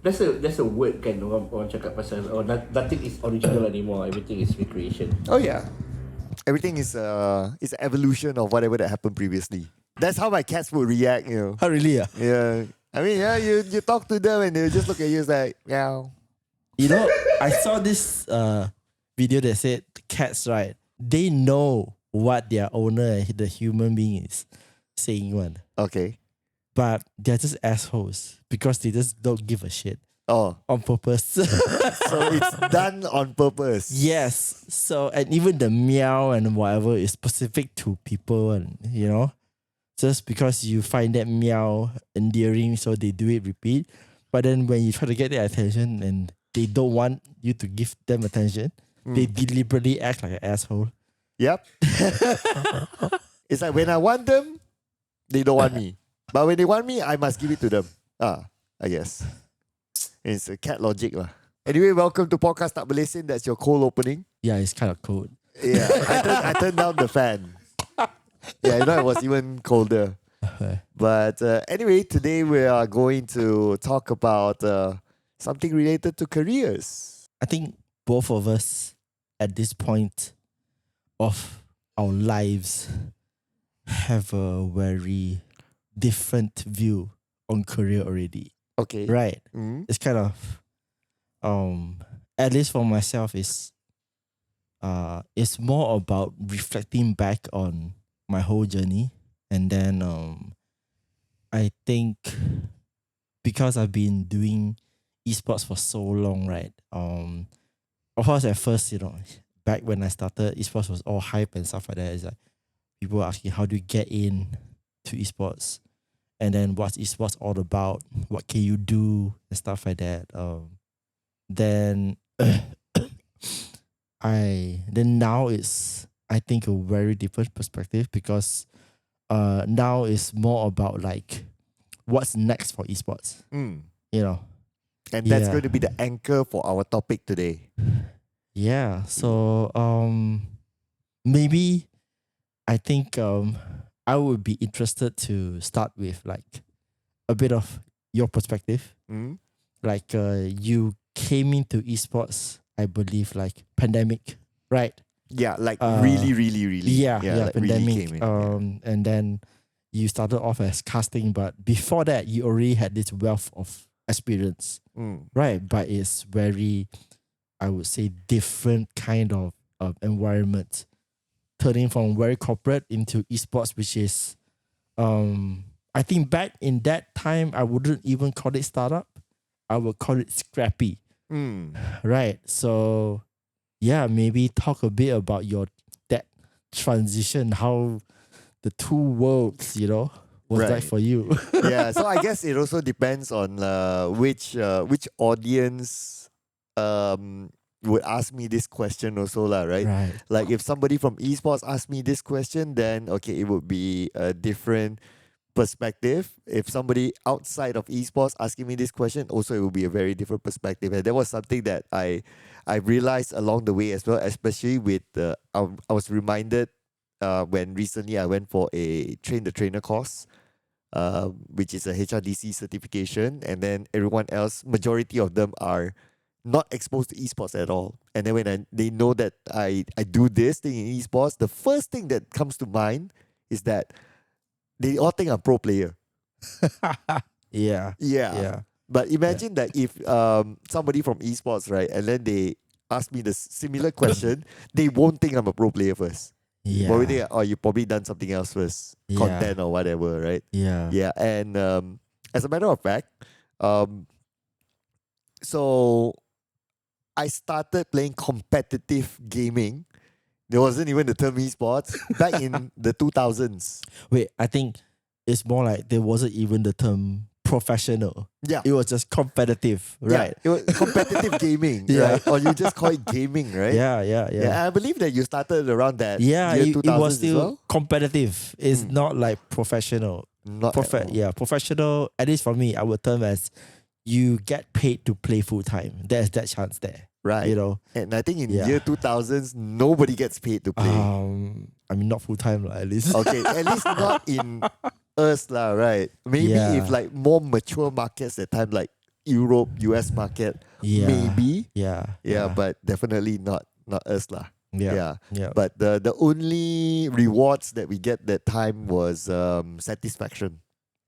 That's a word kan orang cakap pasal nothing is original anymore. Everything is recreation. Oh yeah. Everything is an evolution of whatever that happened previously. That's how my cats would react, you know. Oh, really? Yeah. I mean, yeah, you talk to them and they just look at you, it's like, meow. You know, I saw this video that said cats, right? They know what their owner, the human being, is saying one. Okay. But they're just assholes because they just don't give a shit Oh. on purpose. So it's done on purpose. Yes. So, and even the meow and whatever is specific to people, and you know, just because you find that meow endearing, so they do it repeat. But then when you try to get their attention and they don't want you to give them attention, they deliberately act like an asshole. Yep. It's like when I want them, they don't want me. But when they want me, I must give it to them. I guess. It's a cat logic lah. Anyway, welcome to Podcast Tak Berlesen. That's your cold opening. Yeah, it's kind of cold. Yeah, I turned down the fan. Yeah, you know, it was even colder. But anyway, today we are going to talk about something related to careers. I think both of us at this point of our lives have a very different view on career already. Okay. Right. Mm-hmm. It's kind of at least for myself it's more about reflecting back on my whole journey, and then I think because I've been doing esports for so long, right? Of course at first, you know, back when I started, esports was all hype and stuff like that. It's like people were asking how do you get in to esports, and then what's esports all about? What can you do and stuff like that. Then now it's, I think, a very different perspective because now it's more about like what's next for esports. You know. And that's going to be the anchor for our topic today. Yeah. So maybe I think I would be interested to start with like a bit of your perspective. Like you came into esports, I believe, like pandemic, right? Yeah, like really. Yeah, like pandemic. really came in. And then you started off as casting, but before that, you already had this wealth of experience, right? But it's very, I would say, different kind of environment, turning from very corporate into esports, which is, I think back in that time, I wouldn't even call it startup. I would call it scrappy. Right. So yeah, maybe talk a bit about that transition, how the two worlds, you know, was Right. like for you. Yeah, so I guess it also depends on which audience would ask me this question also lah, right? Right. Like if somebody from esports asked me this question, then okay, it would be a different perspective. If somebody outside of esports asking me this question, also it will be a very different perspective. And that was something that I realized along the way as well, especially with I was reminded when recently I went for a train the trainer course, which is a HRDC certification, and then everyone else, majority of them are not exposed to esports at all. And then when they know that I do this thing in esports, the first thing that comes to mind is that they all think I'm pro player. Yeah. But imagine that if somebody from esports, right, and then they ask me the similar question, they won't think I'm a pro player first. Yeah. Probably think, oh, you probably done something else first, content or whatever, right? Yeah. Yeah, and as a matter of fact, so I started playing competitive gaming. There wasn't even the term esports back in the 2000s. Wait, I think it's more like there wasn't even the term professional. Yeah. It was just competitive, right? Yeah, it was competitive gaming, Yeah. right? Or you just call it gaming, right? Yeah. I believe that you started around that Yeah, year it 2000 was as still well. competitive. It's not like professional. Not at all. Yeah, professional, at least for me, I would term as you get paid to play full time. There's that chance there. Right. You know. And I think in Yeah. year 2000s, nobody gets paid to play. I mean, not full time, at least. Okay, at least not in us, lah, right? Maybe Yeah. if like more mature markets at time, like Europe, US market, Yeah. maybe. Yeah. Yeah, but definitely not us lah. Yeah. Yeah. But the only rewards that we get that time was satisfaction.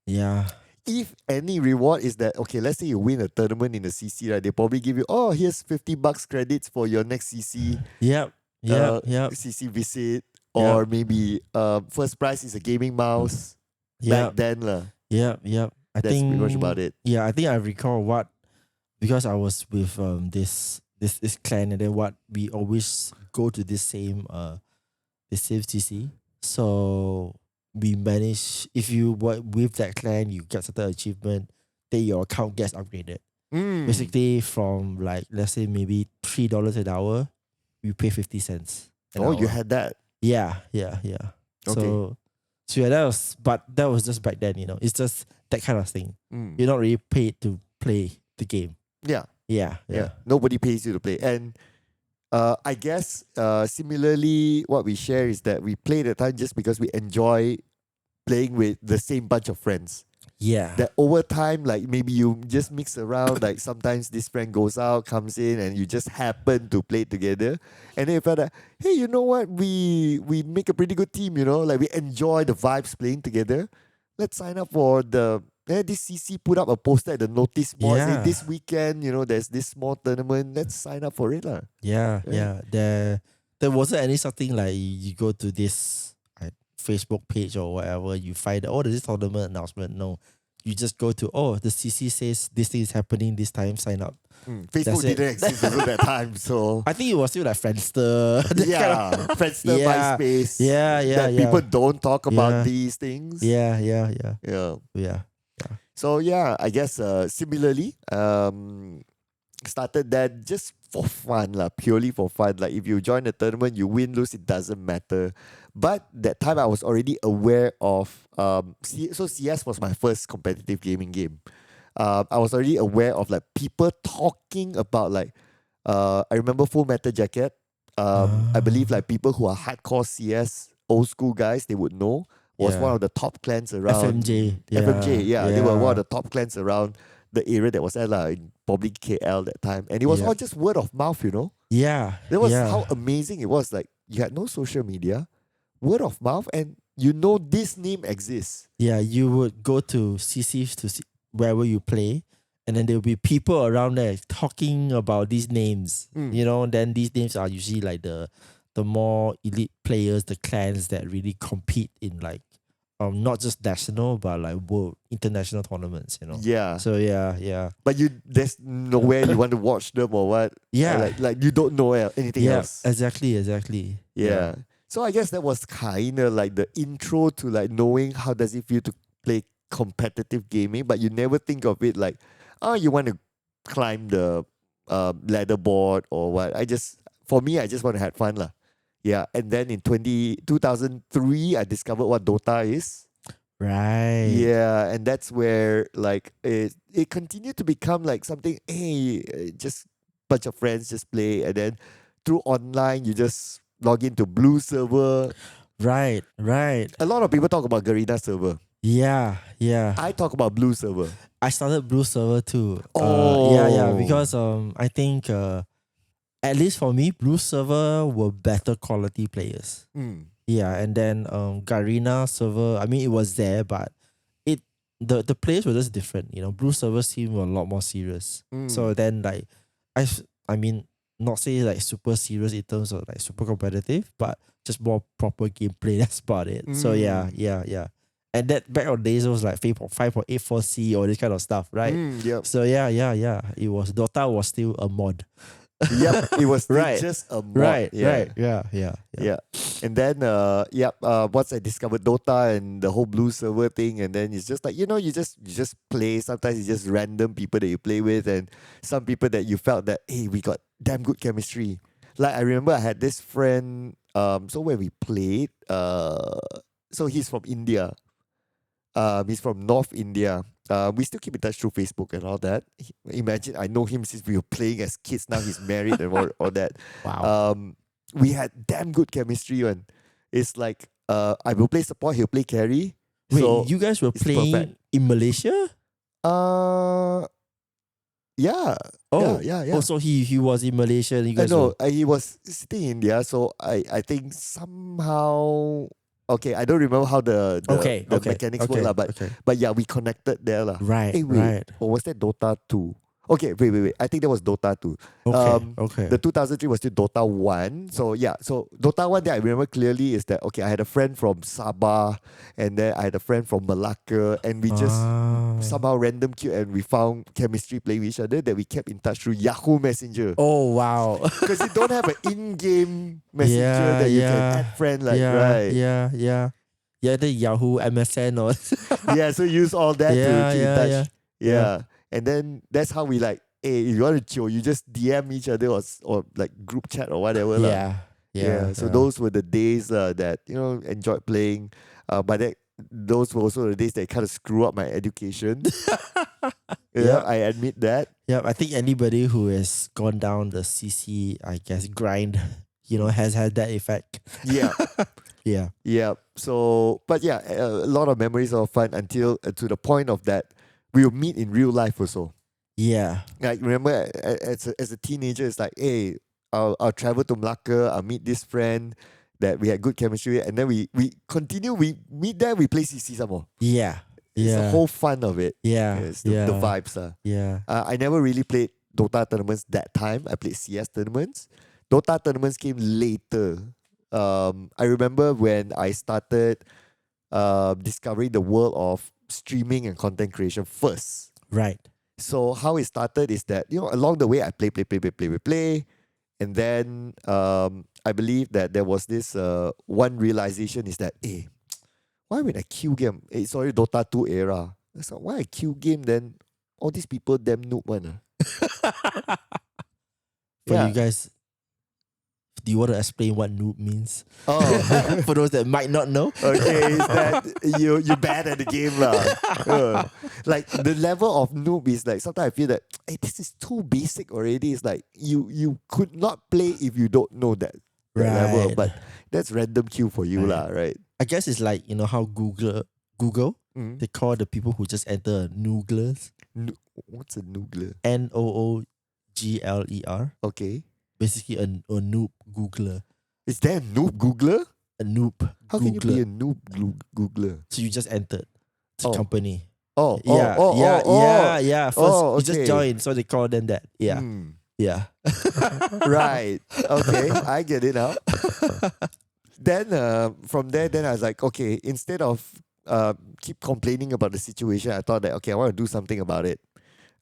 Yeah. If any reward is that, okay, let's say you win a tournament in the CC, right? They probably give you, oh, here's $50 credits for your next CC. Yep. Yep. CC visit, Yep. or maybe first prize is a gaming mouse. Back Yep. then lah. Yep. That's pretty much about it. Yeah, I think I recall because I was with this clan, and then we always go to this same CC. So we manage, if you work with that clan, you get certain achievement, then your account gets upgraded. Basically, from like, let's say maybe $3 an hour, we pay 50 cents. Oh, you had that? Yeah. Okay. So yeah, that was just back then, It's just that kind of thing. You're not really paid to play the game. Yeah. Nobody pays you to play. And I guess similarly, what we share is that we play the time just because we enjoy playing with the same bunch of friends. Yeah. That over time, like maybe you just mix around, like sometimes this friend goes out, comes in, and you just happen to play together. And then you felt like, hey, you know what? We make a pretty good team, like we enjoy the vibes playing together. Let's sign up for this CC put up a poster at the notice board. Yeah. Say, this weekend, there's this small tournament. Let's sign up for it lah. Yeah. There wasn't any something like you go to this Facebook page or whatever, you find there's this tournament announcement. No, you just go to the CC says this thing is happening this time. Sign up. Facebook didn't exist at that time, so I think it was still like Friendster. Friendster, MySpace. Yeah. People don't talk about these things. Yeah. So yeah, I guess similarly, started that just for fun lah, purely for fun. Like if you join a tournament, you win, lose, it doesn't matter. But that time I was already aware of so CS was my first competitive gaming game. I was already aware of like people talking about like I remember Full Metal Jacket. I believe like people who are hardcore CS old school guys, they would know, was one of the top clans around. FMJ, they were one of the top clans around the area that was at in probably KL that time. And it was all just word of mouth, Yeah. That was how amazing it was. Like you had no social media, word of mouth, and this name exists. Yeah, you would go to CC to see wherever you play, and then there will be people around there talking about these names. Then these names are usually like the more elite players, the clans that really compete in like not just national but like world international tournaments. Yeah. So yeah. But there's nowhere you want to watch them or what. Yeah. Like you don't know anything else. Exactly. Yeah. So I guess that was kind of like the intro to like knowing how does it feel to play competitive gaming, but you never think of it like, you want to climb the ladder board or what. For me, I just want to have fun lah. Yeah, and then in 2003, I discovered what Dota is. Right. Yeah, and that's where like it continued to become like something, just bunch of friends just play, and then through online, you just log into Blue server. Right. A lot of people talk about Garena server. Yeah. I talk about Blue server. I started Blue server too. Oh. Because I think at least for me, Blue server were better quality players. Yeah, and then Garena server, I mean it was there, but the players were just different. Blue server seemed a lot more serious. So then like I mean not say like super serious in terms of like super competitive, but just more proper gameplay. That's about it. So yeah. And that back on days it was like 5.84C or this kind of stuff, right? Yep. So yeah. It was Dota was still a mod. Yep, it was still Right. just a mod. Right. Yeah. And then once I discovered Dota and the whole Blue server thing, and then it's just like, you just play. Sometimes it's just random people that you play with, and some people that you felt that, hey, we got damn good chemistry. Like I remember I had this friend, so when we played, so he's from India. He's from North India. We still keep in touch through Facebook and all that. Imagine, I know him since we were playing as kids. Now he's married and all that. Wow. We had damn good chemistry. And it's like, I will play support, he'll play carry. Wait, So you guys were it's playing perfect. in Malaysia? Yeah. Oh, Yeah. Oh, so he was in Malaysia. And you guys No, were, he was sitting in India, so I think somehow. Okay, I don't remember how okay, the mechanics work lah, okay. but yeah, we connected there lah. Right, Hey, wait, right. or was that Dota 2? Okay, wait. I think that was Dota 2. Okay. The 2003 was still Dota 1. So yeah, so Dota 1 that I remember clearly is that, okay, I had a friend from Sabah and then I had a friend from Malacca and we just somehow random queue and we found chemistry playing with each other that we kept in touch through Yahoo Messenger. Oh, wow. Because you don't have an in-game messenger that you can add friend, like, right? Yeah, the Yahoo MSN or Yeah, so use all that to keep in touch. Yeah. And then that's how we like, hey, if you want to chill, you just DM each other or like group chat or whatever. So those were the days that, enjoyed playing. But those were also the days that kind of screw up my education. I admit that. Yeah, I think anybody who has gone down the CC, I guess, grind, has had that effect. Yeah. Yeah. So, but yeah, a lot of memories of fun until to the point of that we will meet in real life also. Yeah. Like, remember as a teenager, it's like, hey, I'll travel to Malacca, I'll meet this friend that we had good chemistry with, and then we continue, we meet there, we play CC some more. Yeah. It's the whole fun of it. Yeah. The vibes. Yeah. I never really played Dota tournaments that time. I played CS tournaments. Dota tournaments came later. I remember when I started discovering the world of streaming and content creation first. Right. So how it started is that, along the way I play. And then I believe that there was this one realization is that, why when I queue game, Dota 2 era. It's like, why I queue game then all these people damn noob one. You guys, do you want to explain what noob means? Oh. For those that might not know. Okay, is that you're bad at the game lah. Like the level of noob is like sometimes I feel that this is too basic already. It's like you could not play if you don't know that level. But that's random queue for you lah, right? I guess it's like how Google they call the people who just enter nooglers. What's a noogler? NOOGLER. Okay. Basically a noob Googler. Is there a noob Googler? A noob. How Googler. can you be a noob Googler? So you just entered the company. First you just joined, so they call them that. Yeah. Yeah. Right. Okay, I get it now. Then from there, I was like, okay, instead of keep complaining about the situation, I thought that, okay, I want to do something about it.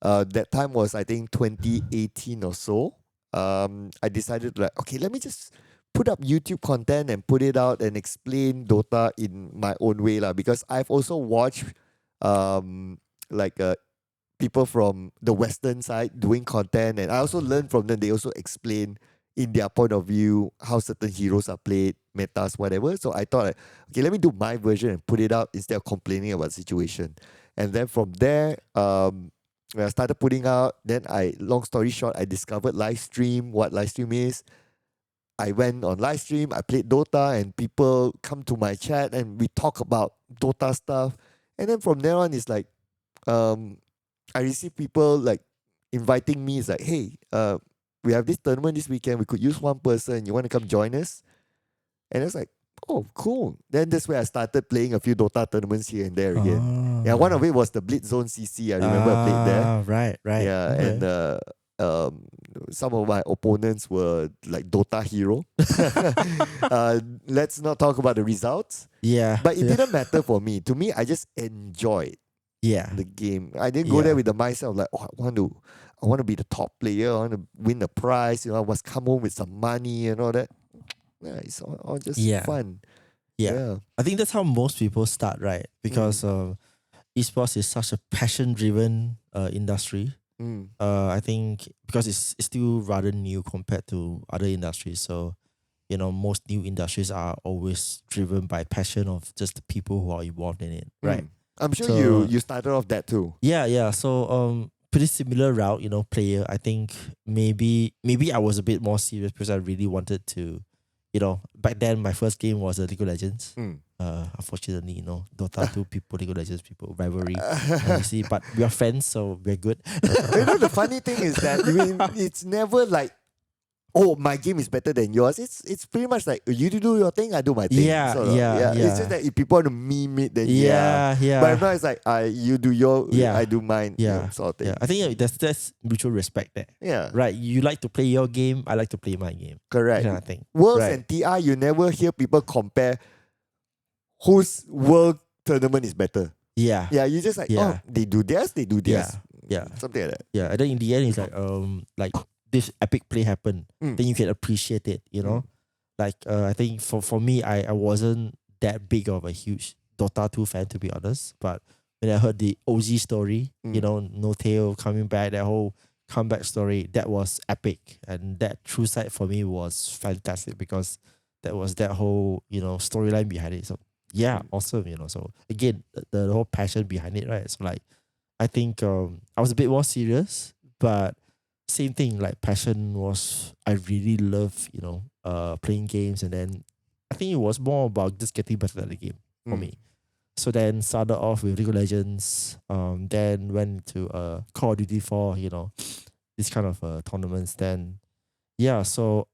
That time was, I think, 2018 or so. I decided like, okay, let me just put up YouTube content and put it out and explain Dota in my own way lah. Because I've also watched people from the Western side doing content, and I also learned from them. They also explain in their point of view how certain heroes are played, metas, whatever. So I thought, okay, let me do my version and put it out instead of complaining about the situation. And then from there, when I started putting out, then long story short, I discovered live stream, what live stream is. I went on live stream, I played Dota, and people come to my chat and we talk about Dota stuff. And then from there on, it's like, I receive people like inviting me. It's like, hey, we have this tournament this weekend. We could use one person. You want to come join us? And it's like, oh, cool. Then that's where I started playing a few Dota tournaments here and there again. Yeah, one of it was the Blitz Zone CC. I remember I played there. Right. Yeah, okay. And some of my opponents were like Dota hero. Let's not talk about the results. Yeah. But it didn't matter for me. To me, I just enjoyed the game. I didn't go there with the mindset of like, oh, I want to be the top player. I want to win the prize. I must come home with some money and all that. Yeah, it's all just fun. Yeah. I think that's how most people start, right? Because esports is such a passion-driven industry. I think because it's still rather new compared to other industries. So, most new industries are always driven by passion of just the people who are involved in it, right? I'm sure you started off that too. Yeah. So pretty similar route, player. I think maybe I was a bit more serious because I really wanted to, back then my first game was League of Legends. Unfortunately, Dota 2 people, League of Legends people, rivalry. You see, but we are friends, so we're good. The funny thing is that it's never like, oh, my game is better than yours. It's pretty much like you do your thing, I do my thing. Yeah, sort of. yeah. It's just that if people want to meme it, then Yeah. But if not, it's like you do your, I do mine. Yeah. Sort of thing. Yeah, I think that's mutual respect there. Yeah. Right. You like to play your game, I like to play my game. Correct. Kind of thing. Worlds Right. and TI, you never hear people compare whose world tournament is better. Yeah. Yeah, you just like, Yeah. they do theirs, they do theirs. Yeah. Something like that. Yeah. And then in the end, it's like this epic play happened. Mm. Then you can appreciate it, Like I think for me, I wasn't that big of a huge Dota 2 fan, to be honest. But when I heard the OZ story, No Tail coming back, that whole comeback story, that was epic. And that true side for me was fantastic because that was that whole, storyline behind it. So yeah, awesome, So again, the whole passion behind it, right? So like, I think I was a bit more serious, but same thing, like passion was, I really love, playing games. And then I think it was more about just getting better at the game for me. So then started off with League of Legends, then went to Call of Duty 4, this kind of tournaments. Then, so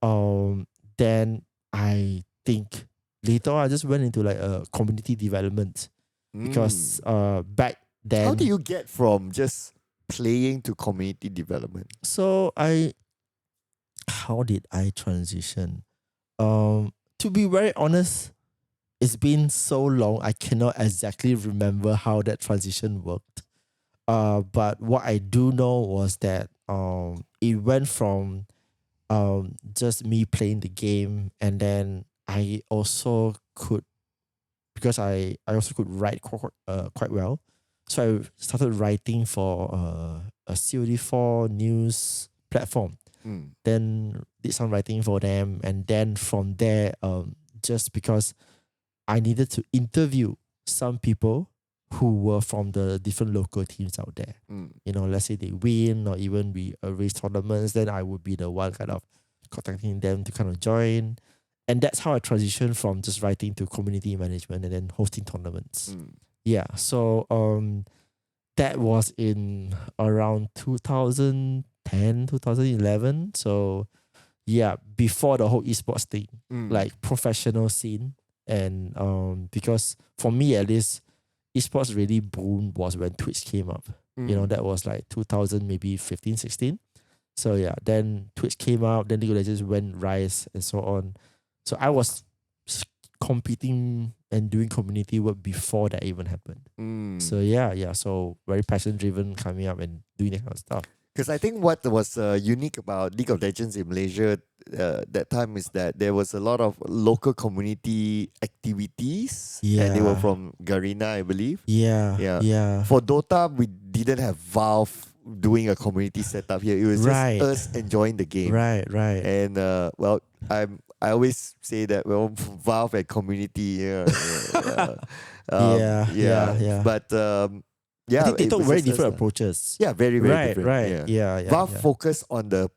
then I think later I just went into like a community development because back then. How do you get from just playing to community development? So how did I transition? To be very honest, it's been so long, I cannot exactly remember how that transition worked. But what I do know was that it went from just me playing the game, and then I also could, because I also could write quite well. So I started writing for a COD4 news platform. Then did some writing for them, and then from there, just because I needed to interview some people who were from the different local teams out there. Let's say they win, or even we raise tournaments, then I would be the one kind of contacting them to kind of join. And that's how I transitioned from just writing to community management and then hosting tournaments. Yeah, so that was in around 2010, 2011. So yeah, before the whole esports thing, like professional scene. And because for me at least, esports really boomed was when Twitch came up. That was like 2000, maybe 15, 16. So yeah, then Twitch came out, then League of Legends went rise and so on. So I was competing and doing community work before that even happened. So yeah, so very passion driven, coming up and doing that kind of stuff. Because I think what was unique about League of Legends in Malaysia that time is that there was a lot of local community activities. Yeah. And they were from Garena, I believe. Yeah. For Dota, we didn't have Valve doing a community setup here. It was just us enjoying the game. Right. And I always say that Valve and community. But I think they took very different approaches. Yeah, very different. Right. Yeah. Valve focused on the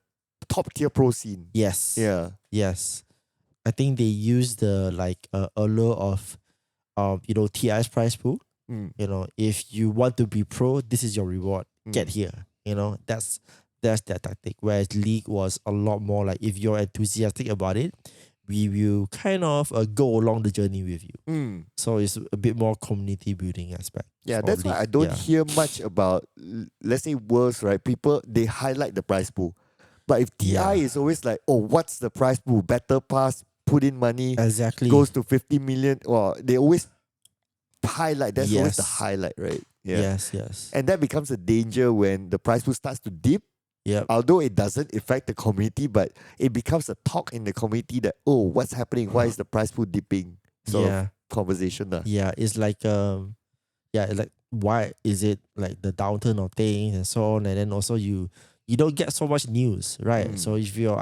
top tier pro scene. Yes. Yeah. Yes. I think they used the allure of TI's prize pool. If you want to be pro, this is your reward. Get here. That's their tactic. Whereas League was a lot more like, if you're enthusiastic about it, we will kind of go along the journey with you. So it's a bit more community building aspect. Yeah, that's why I don't hear much about, let's say, Worlds, right? People, they highlight the prize pool. But if TI is always like, oh, what's the prize pool? Better pass, put in money, exactly, goes to 50 million. Well, they always highlight. That's always the highlight, right? Yeah. Yes. And that becomes a danger when the prize pool starts to dip. Yeah. Although it doesn't affect the community, but it becomes a talk in the community that, oh, what's happening? Why is the prize pool dipping? Sort of conversation. Yeah, it's like like, why is it like the downturn of things and so on? And then also you don't get so much news, right? So if your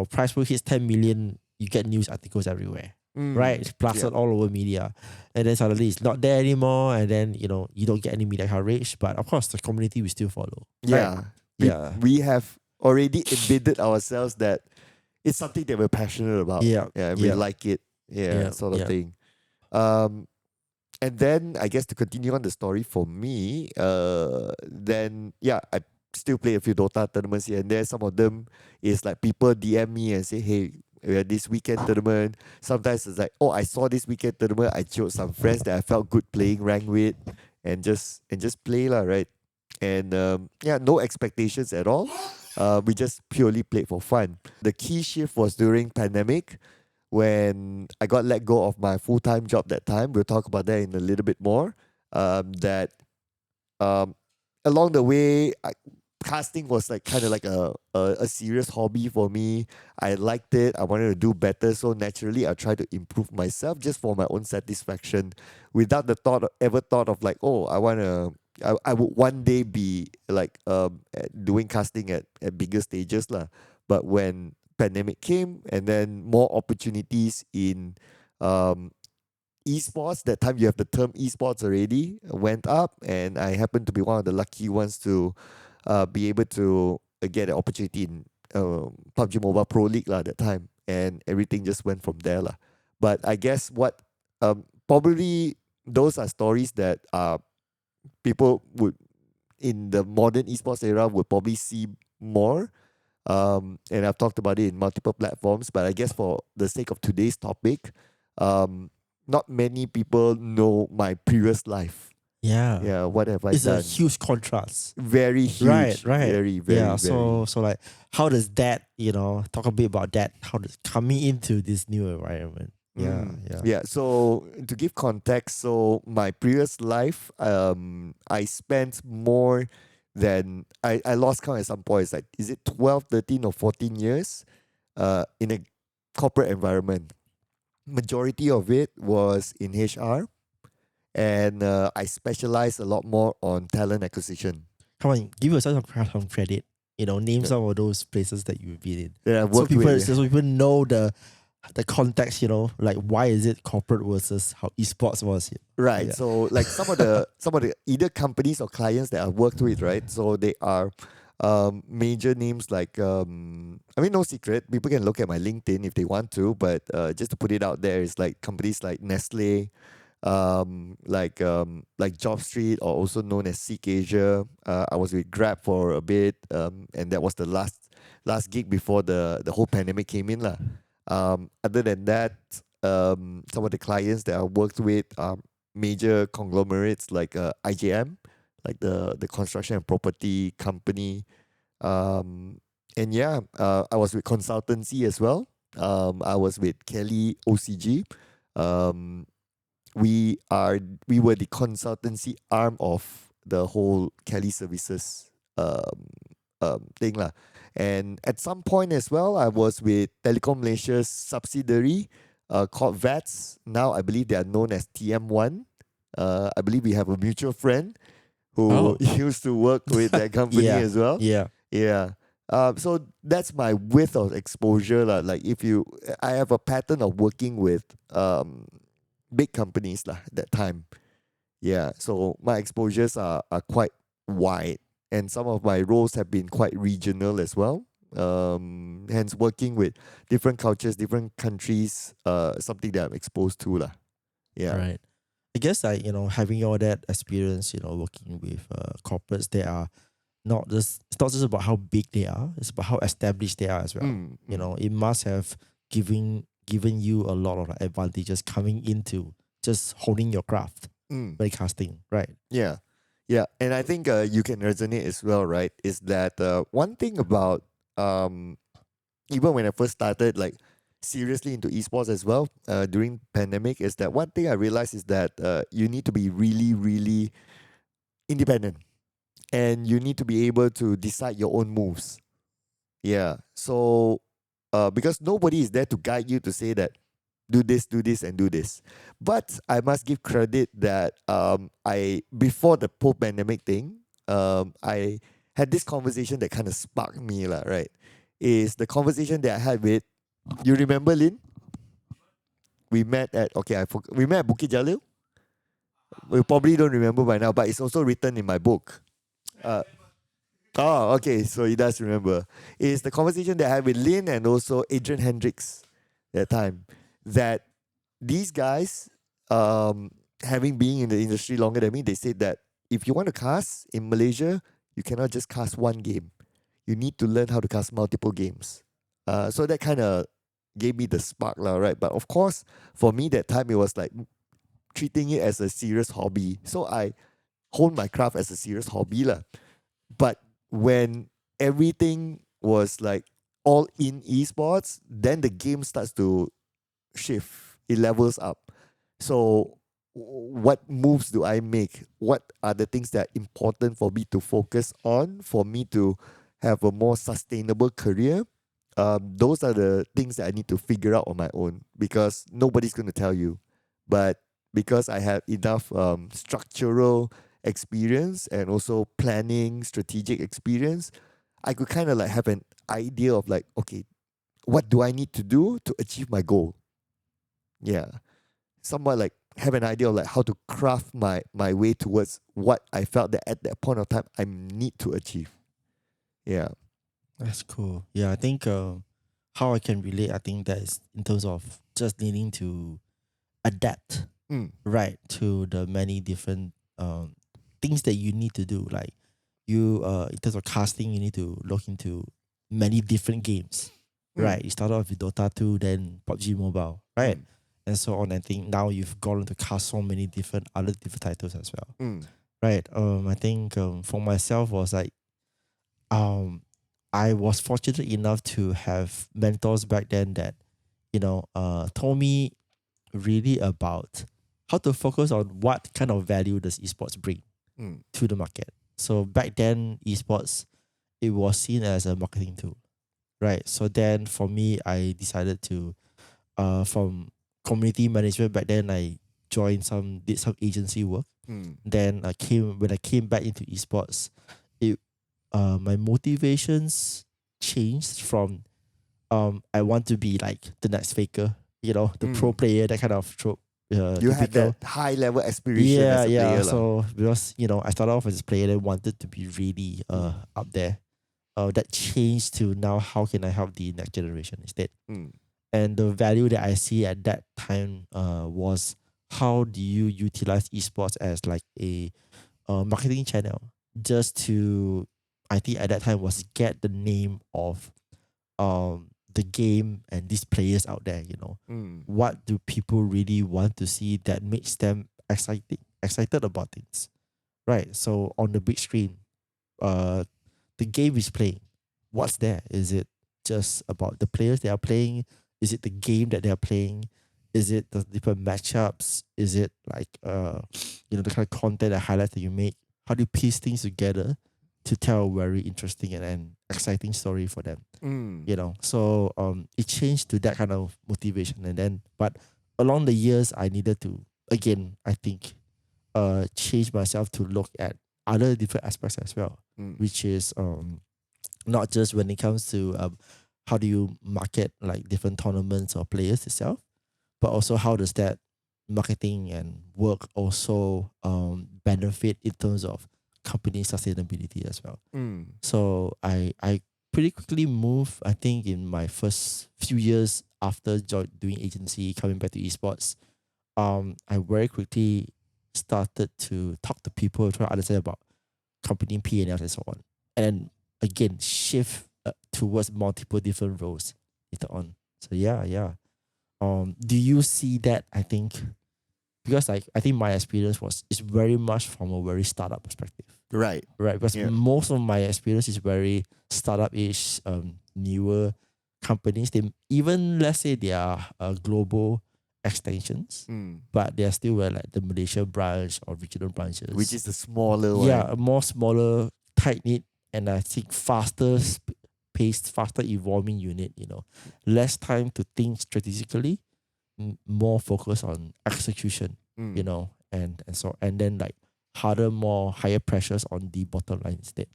prize pool hits 10 million, you get news articles everywhere. Right? It's plastered all over media. And then suddenly it's not there anymore, and then you don't get any media coverage. But of course the community will still follow. Yeah. Right? We have already embedded ourselves that it's something that we're passionate about. Yeah. We like it. Sort of thing. Um, and then I guess to continue on the story for me, then yeah, I still play a few Dota tournaments here and there. Some of them is like people DM me and say, hey, we had this weekend tournament. Sometimes it's like, oh, I saw this weekend tournament. I chose some friends that I felt good playing rank with, and just play lah, right? And yeah, no expectations at all. We just purely played for fun. The key shift was during pandemic when I got let go of my full-time job that time. We'll talk about that in a little bit more. That um, along the way, casting was like kind of like a serious hobby for me. I liked it. I wanted to do better. So naturally, I tried to improve myself just for my own satisfaction without the ever thought of like, oh, I would one day be like doing casting at bigger stages lah. But when pandemic came and then more opportunities in um, esports, that time you have the term esports already, went up, and I happened to be one of the lucky ones to be able to get an opportunity in PUBG Mobile Pro League lah that time, and everything just went from there lah. But I guess what probably those are stories that people would in the modern esports era would probably see more. And I've talked about it in multiple platforms, but I guess for the sake of today's topic, not many people know my previous life. Yeah. Yeah, what have I It's done? a huge contrast. Very huge. Right. Very, very, Yeah. very. So like, how does that, talk a bit about that? How does coming into this new environment? Yeah. Yeah. So to give context, so my previous life, I spent more than I lost count at some point. It's like, is it 12, 13 or 14 years in a corporate environment? Majority of it was in HR, and I specialized a lot more on talent acquisition. Come on, give yourself some credit. Name some of those places that you've been in. Yeah, I've So worked people, with. so people know the context. Like why is it corporate versus how esports was? Right. Yeah. So like some of the either companies or clients that I've worked with, right? So they are major names like I mean, no secret, people can look at my LinkedIn if they want to, but just to put it out there, it's like companies like Nestle, like JobStreet, or also known as Seek Asia. I was with Grab for a bit, and that was the last gig before the whole pandemic came in lah. Other than that, some of the clients that I worked with are major conglomerates like IJM, like the construction and property company. And yeah, I was with consultancy as well. I was with Kelly OCG. We were the consultancy arm of the whole Kelly Services thing lah. And at some point as well, I was with Telecom Malaysia's subsidiary called VATS. Now I believe they are known as TM1. I believe we have a mutual friend who used to work with that company as well. Yeah. Yeah. So that's my width of exposure lah. Like I have a pattern of working with big companies lah that time. Yeah. So my exposures are quite wide, and some of my roles have been quite regional as well. Hence working with different cultures, different countries, something that I'm exposed to lah. Yeah. Right. I guess like, having all that experience, working with corporates, they are it's not just about how big they are, it's about how established they are as well. It must have given you a lot of advantages coming into just honing your craft, casting, right? Yeah. Yeah. And I think you can resonate as well, right? Is that one thing about even when I first started like seriously into esports as well during pandemic, is that one thing I realized is that you need to be really, really independent, and you need to be able to decide your own moves. Yeah. So because nobody is there to guide you to say that do this, and do this. But I must give credit that I before the post-pandemic thing, I had this conversation that kind of sparked me lah, right? Is the conversation that I had with, you remember Lin? We met at we met at Bukit Jalil. We probably don't remember by now, but it's also written in my book. Okay, so he does remember. It's the conversation that I had with Lin and also Adrian Hendricks that time. That these guys having been in the industry longer than me, they said that if you want to cast in Malaysia, you cannot just cast one game. You need to learn how to cast multiple games. So that kind of gave me the spark, lah, right? But of course, for me that time it was like treating it as a serious hobby. So I honed my craft as a serious hobby, lah. But when everything was like all in esports, then the game starts to shift. It levels up. So what moves do I make? What are the things that are important for me to focus on, for me to have a more sustainable career? Those are the things that I need to figure out on my own, because nobody's going to tell you. But because I have enough structural experience and also planning, strategic experience, I could kind of like have an idea of like, okay, what do I need to do to achieve my goal? Yeah. Somewhat like have an idea of like how to craft my way towards what I felt that at that point of time I need to achieve. Yeah. That's cool. Yeah, I think how I can relate, I think that is in terms of just needing to adapt, right, to the many different things that you need to do. Like you, in terms of casting, you need to look into many different games, right? You start off with Dota 2, then PUBG Mobile, right? And so on. I think now you've gone to cast so many different titles as well, right? I think for myself was like, I was fortunate enough to have mentors back then that, told me really about how to focus on what kind of value does esports bring to the market. So back then, esports, it was seen as a marketing tool, right? So then for me, I decided to, from community management back then, I did some agency work. Then when I came back into esports, my motivations changed from I want to be like the next faker, the pro player, that kind of trope. You had that high level aspiration as a player. So because I started off as a player and wanted to be really up there. That changed to now how can I help the next generation instead. And the value that I see at that time was how do you utilize esports as like a marketing channel, just to, I think at that time, was get the name of the game and these players out there. What do people really want to see that makes them excited about things, right? So on the big screen, the game is playing. What's there? Is it just about the players they are playing? Is it the game that they are playing? Is it the different matchups? Is it like the kind of content that highlights that you make? How do you piece things together to tell a very interesting and exciting story for them? So it changed to that kind of motivation. And then, but along the years, I needed to, again, I think, change myself to look at other different aspects as well, which is not just when it comes to how do you market like different tournaments or players itself, but also how does that marketing and work also benefit in terms of company sustainability as well. So I pretty quickly moved, I think in my first few years after doing agency, coming back to esports, I very quickly started to talk to people, try to understand about company P&L and so on. And again, shift towards multiple different roles later on. So yeah. Do you see that? I think because I think my experience is very much from a very startup perspective. Right. Because most of my experience is very startup-ish, newer companies. They even, let's say they are global extensions, but they are still like the Malaysia branch or regional branches, which is the smaller one. Yeah, a more smaller, tight knit, and I think faster paced, faster evolving unit. Less time to think strategically, more focus on execution. And then like higher pressures on the bottom line instead.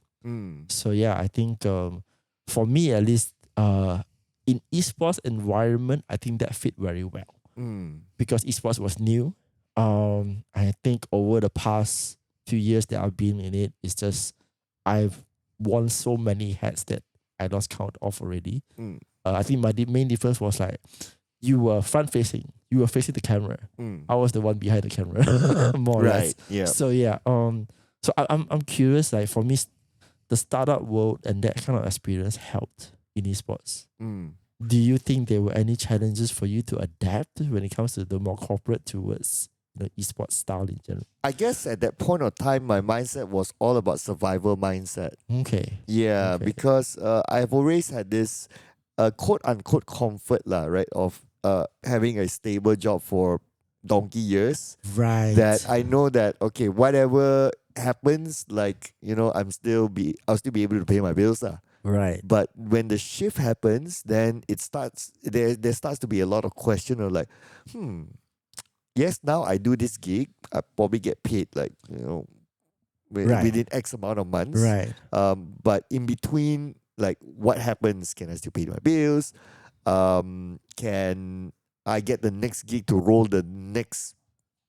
So yeah, I think for me at least, in esports environment, I think that fit very well. Because esports was new. I think over the past few years that I've been in it, it's just I've worn so many hats that I lost count of already. I think my main difference was like you were front facing. You were facing the camera. I was the one behind the camera, more or less. Right. Yeah. So yeah. So I'm curious. Like for me, the startup world and that kind of experience helped in esports. Do you think there were any challenges for you to adapt when it comes to the more corporate towards esports style in general? I guess at that point of time, my mindset was all about survival mindset. Okay. Yeah, Okay. because I've always had this quote unquote comfort lah, right, of having a stable job for donkey years. Right. That I know that okay, whatever happens, like I'll still be able to pay my bills lah. Right. But when the shift happens, then there starts to be a lot of question of like, yes, now I do this gig, I probably get paid like Right. within X amount of months. Right. But in between, like what happens? Can I still pay my bills? Can I get the next gig to roll the next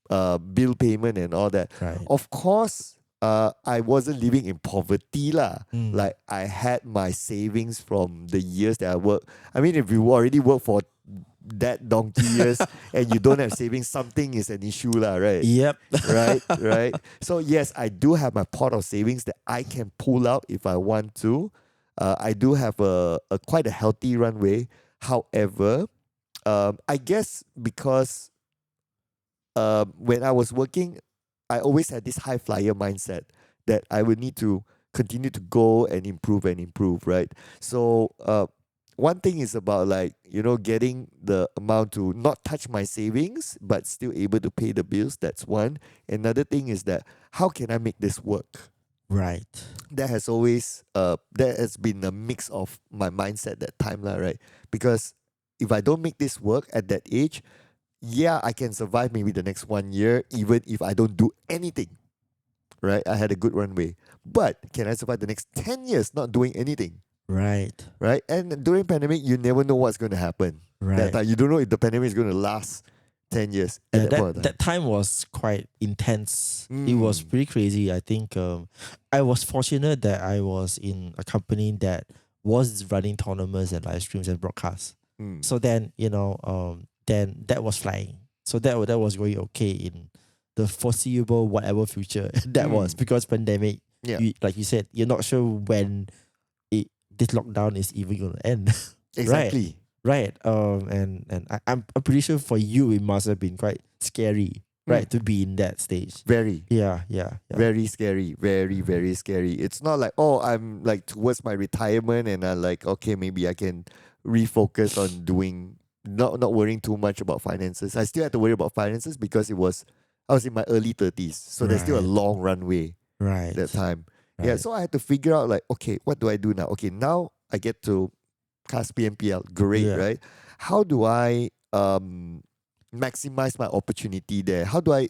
bill payment and all that? Right. Of course, I wasn't living in poverty lah. Mm. Like I had my savings from the years that I worked. I mean, if you already work for that donkey years and you don't have savings, something is an issue lah, right? Yep. Right. So yes, I do have my pot of savings that I can pull out if I want to. I do have a quite a healthy runway. However, I guess because when I was working, I always had this high flyer mindset that I would need to continue to go and improve, right? So one thing is about like, getting the amount to not touch my savings, but still able to pay the bills. That's one. Another thing is that how can I make this work? Right. That has always, that has been a mix of my mindset that time lah, right? Because if I don't make this work at that age, yeah, I can survive maybe the next 1 year, even if I don't do anything, right? I had a good runway. But can I survive the next 10 years not doing anything? Right. Right? And during pandemic, you never know what's going to happen. Right. That time, you don't know if the pandemic is going to last 10 years. At that point of time. That time was quite intense. It Mm. was pretty crazy. I think I was fortunate that I was in a company that was running tournaments and live streams and broadcasts. So then, then that was flying. So that was going okay in the foreseeable whatever future that was, because pandemic, Yeah. like you said, you're not sure when this lockdown is even going to end. Exactly. Right. And I'm pretty sure for you it must have been quite scary, right, to be in that stage. Very. Yeah. Very scary. Very, very scary. It's not like, oh, I'm like towards my retirement and I'm like, okay, maybe I can refocus on doing, not worrying too much about finances. I still had to worry about finances because I was in my early 30s. So there's still a Right. long runway Right. that time. Yeah, Right. so I had to figure out like, okay, what do I do now? Okay, now I get to cast PMPL. Great, Yeah. right? How do I maximize my opportunity there? How do I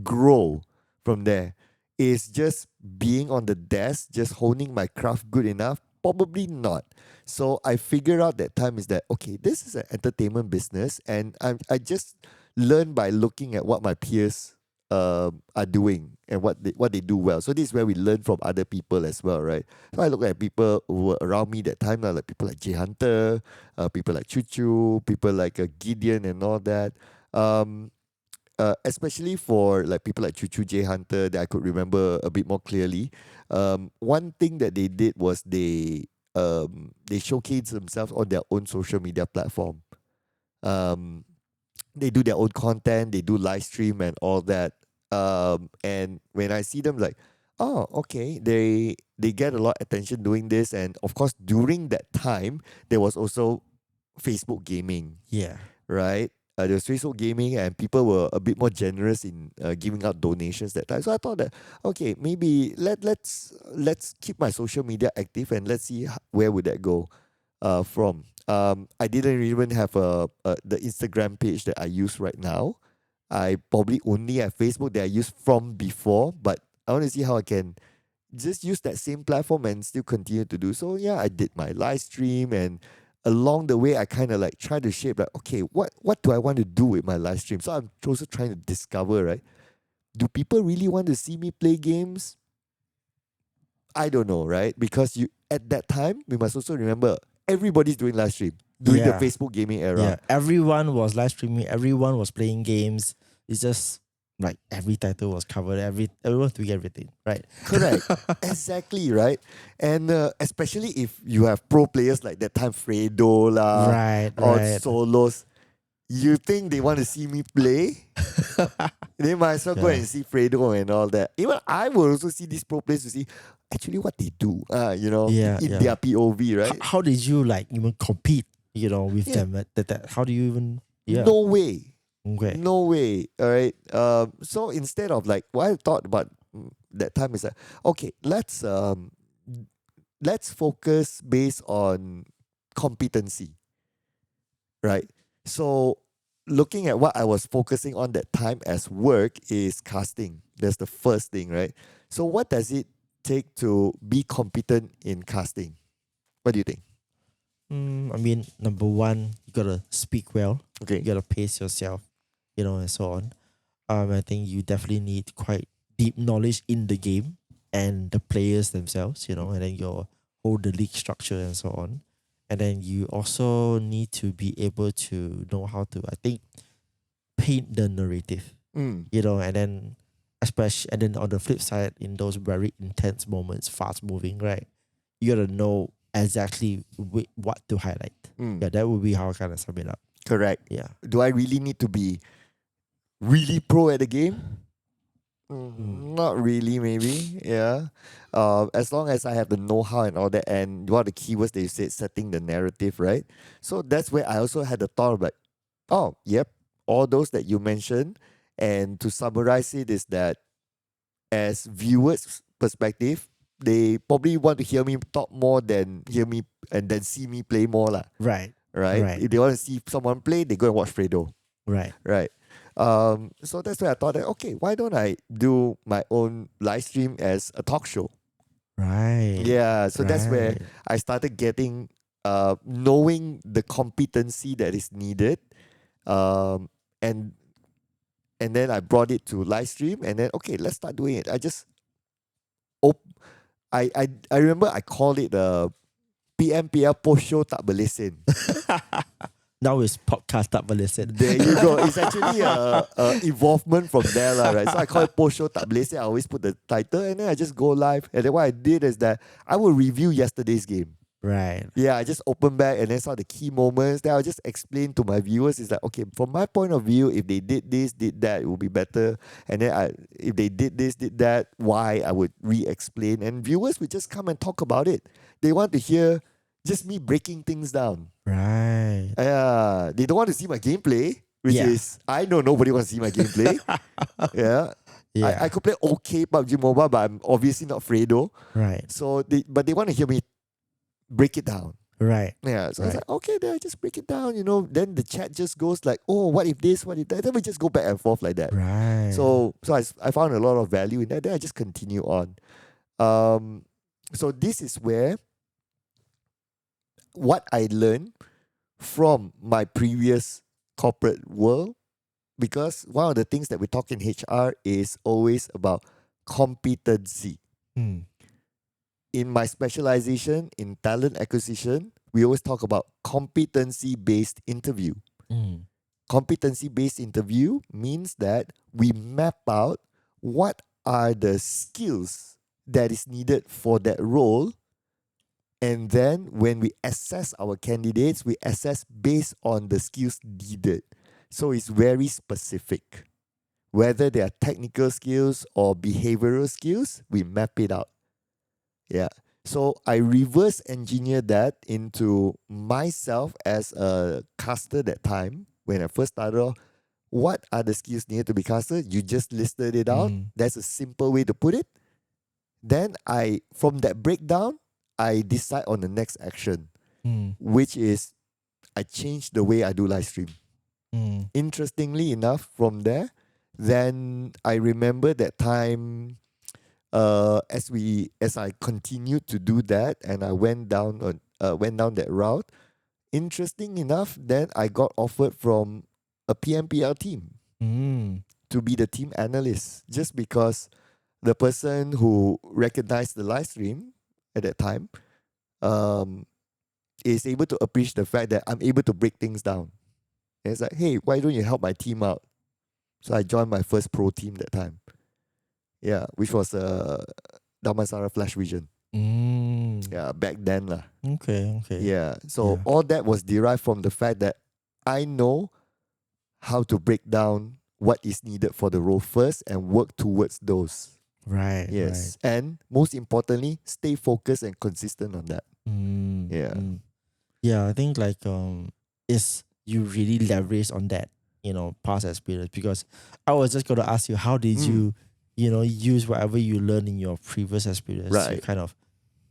grow from there? Is just being on the desk, just honing my craft good enough? Probably not. So I figured out that time is that, okay, this is an entertainment business, and I just learn by looking at what my peers are doing and what they do well. So this is where we learn from other people as well, right? So I look at people who were around me that time, like people like Jay Hunter, people like Chuchu, people like Gideon and all that. Especially for like people like Chuchu, Jay Hunter, that I could remember a bit more clearly. One thing that they did was they showcased themselves on their own social media platform. They do their own content, they do live stream and all that. And when I see them, like, oh, okay, they get a lot of attention doing this, and of course during that time there was also Facebook gaming, Yeah. right? There was Facebook gaming, and people were a bit more generous in giving out donations that time. So I thought that, okay, maybe let's keep my social media active and let's see where would that go from. I didn't even have the Instagram page that I use right now. I probably only have Facebook that I used from before, but I want to see how I can just use that same platform and still continue to do so. Yeah, I did my live stream, and along the way I kind of like try to shape like, okay, what do I want to do with my live stream? So I'm also trying to discover, right? Do people really want to see me play games? I don't know, right? Because at that time we must also remember everybody's doing live stream. during the Yeah. Facebook gaming era. Yeah, everyone was live streaming. Everyone was playing games. It's just like every title was covered. Everyone was doing everything, right? Correct. Exactly, right? And especially if you have pro players like that time, Fredo lah, Right, or right. solos, you think they want to see me play? They might as well go Yeah. and see Fredo and all that. Even I will also see these pro players to see actually what they do, Yeah, in yeah. their POV, right? How did you like even compete? With Yeah. them? How do you even? Yeah. No way. Okay. No way. All right. So instead of like what I thought about that time is like, okay, let's focus based on competency, right? So looking at what I was focusing on that time as work is casting. That's the first thing, right? So what does it take to be competent in casting? What do you think? I mean, number one, you gotta speak well. Okay. You gotta pace yourself, and so on. I think you definitely need quite deep knowledge in the game and the players themselves, and then your whole the league structure and so on. And then you also need to be able to know how to, I think, paint the narrative, and then especially, and then on the flip side, in those very intense moments, fast moving, right? You gotta know exactly what to highlight. Yeah, that would be how I kind of sum it up. Correct. Yeah. Do I really need to be really pro at the game? Not really, maybe. Yeah. As long as I have the know-how and all that, and what are the keywords that you said, setting the narrative, right? So that's where I also had the thought of like, oh, yep, all those that you mentioned. And to summarize it is that as viewers' perspective, they probably want to hear me talk more than hear me and then see me play more lah. Right. Right? Right. If they want to see someone play, they go and watch Fredo. Right. Right. So that's why I thought that, okay, why don't I do my own live stream as a talk show? Right. Yeah. So that's where Right. I started getting knowing the competency that is needed. And then I brought it to live stream, and then okay, let's start doing it. I remember I called it PMPL post show Tak Berlesen. Now it's Podcast Tak Berlesen. There you go. It's actually a involvement from there, lah, right? So I call it post show Tak Berlesen. I always put the title, and then I just go live. And then what I did is that I will review yesterday's game. Right. Yeah, I just open back and then saw the key moments. Then I'll just explain to my viewers. It's like, okay, from my point of view, if they did this, did that, it would be better. And then if they did this, did that, why, I would re-explain. And viewers would just come and talk about it. They want to hear just me breaking things down. Right. They don't want to see my gameplay, which Yeah. is, I know nobody wants to see my gameplay. Yeah. Yeah. I could play okay PUBG Mobile, but I'm obviously not Fredo. Right. So they want to hear me break it down. Right. Yeah, so I was Right. like, okay, then I just break it down, Then the chat just goes like, oh, what if this, what if that? Then we just go back and forth like that. Right. So I found a lot of value in that. Then I just continue on. So this is where what I learned from my previous corporate world, because one of the things that we talk in HR is always about competency. In my specialization in talent acquisition, we always talk about competency-based interview. Competency-based interview means that we map out what are the skills that is needed for that role. And then when we assess our candidates, we assess based on the skills needed. So it's very specific. Whether they are technical skills or behavioral skills, we map it out. Yeah. So I reverse engineer that into myself as a caster that time when I first started off. What are the skills needed to be casted? You just listed it out. That's a simple way to put it. Then from that breakdown, I decide on the next action, which is I change the way I do live stream. Interestingly enough, from there, then I remember that time. As I continued to do that, and I went down that route. Interesting enough, then I got offered from a PMPL team to be the team analyst, just because the person who recognized the live stream at that time, is able to appreciate the fact that I'm able to break things down. And it's like, hey, why don't you help my team out? So I joined my first pro team that time. Yeah, which was Damansara Flash Vision. Yeah, back then lah. Okay. Yeah, so Yeah. all that was derived from the fact that I know how to break down what is needed for the role first and work towards those. Right. Yes, and most importantly, stay focused and consistent on that. Yeah. Yeah, I think like is you really leverage on that, past experience, because I was just gonna ask you, how did you use whatever you learned in your previous experience to Right. kind of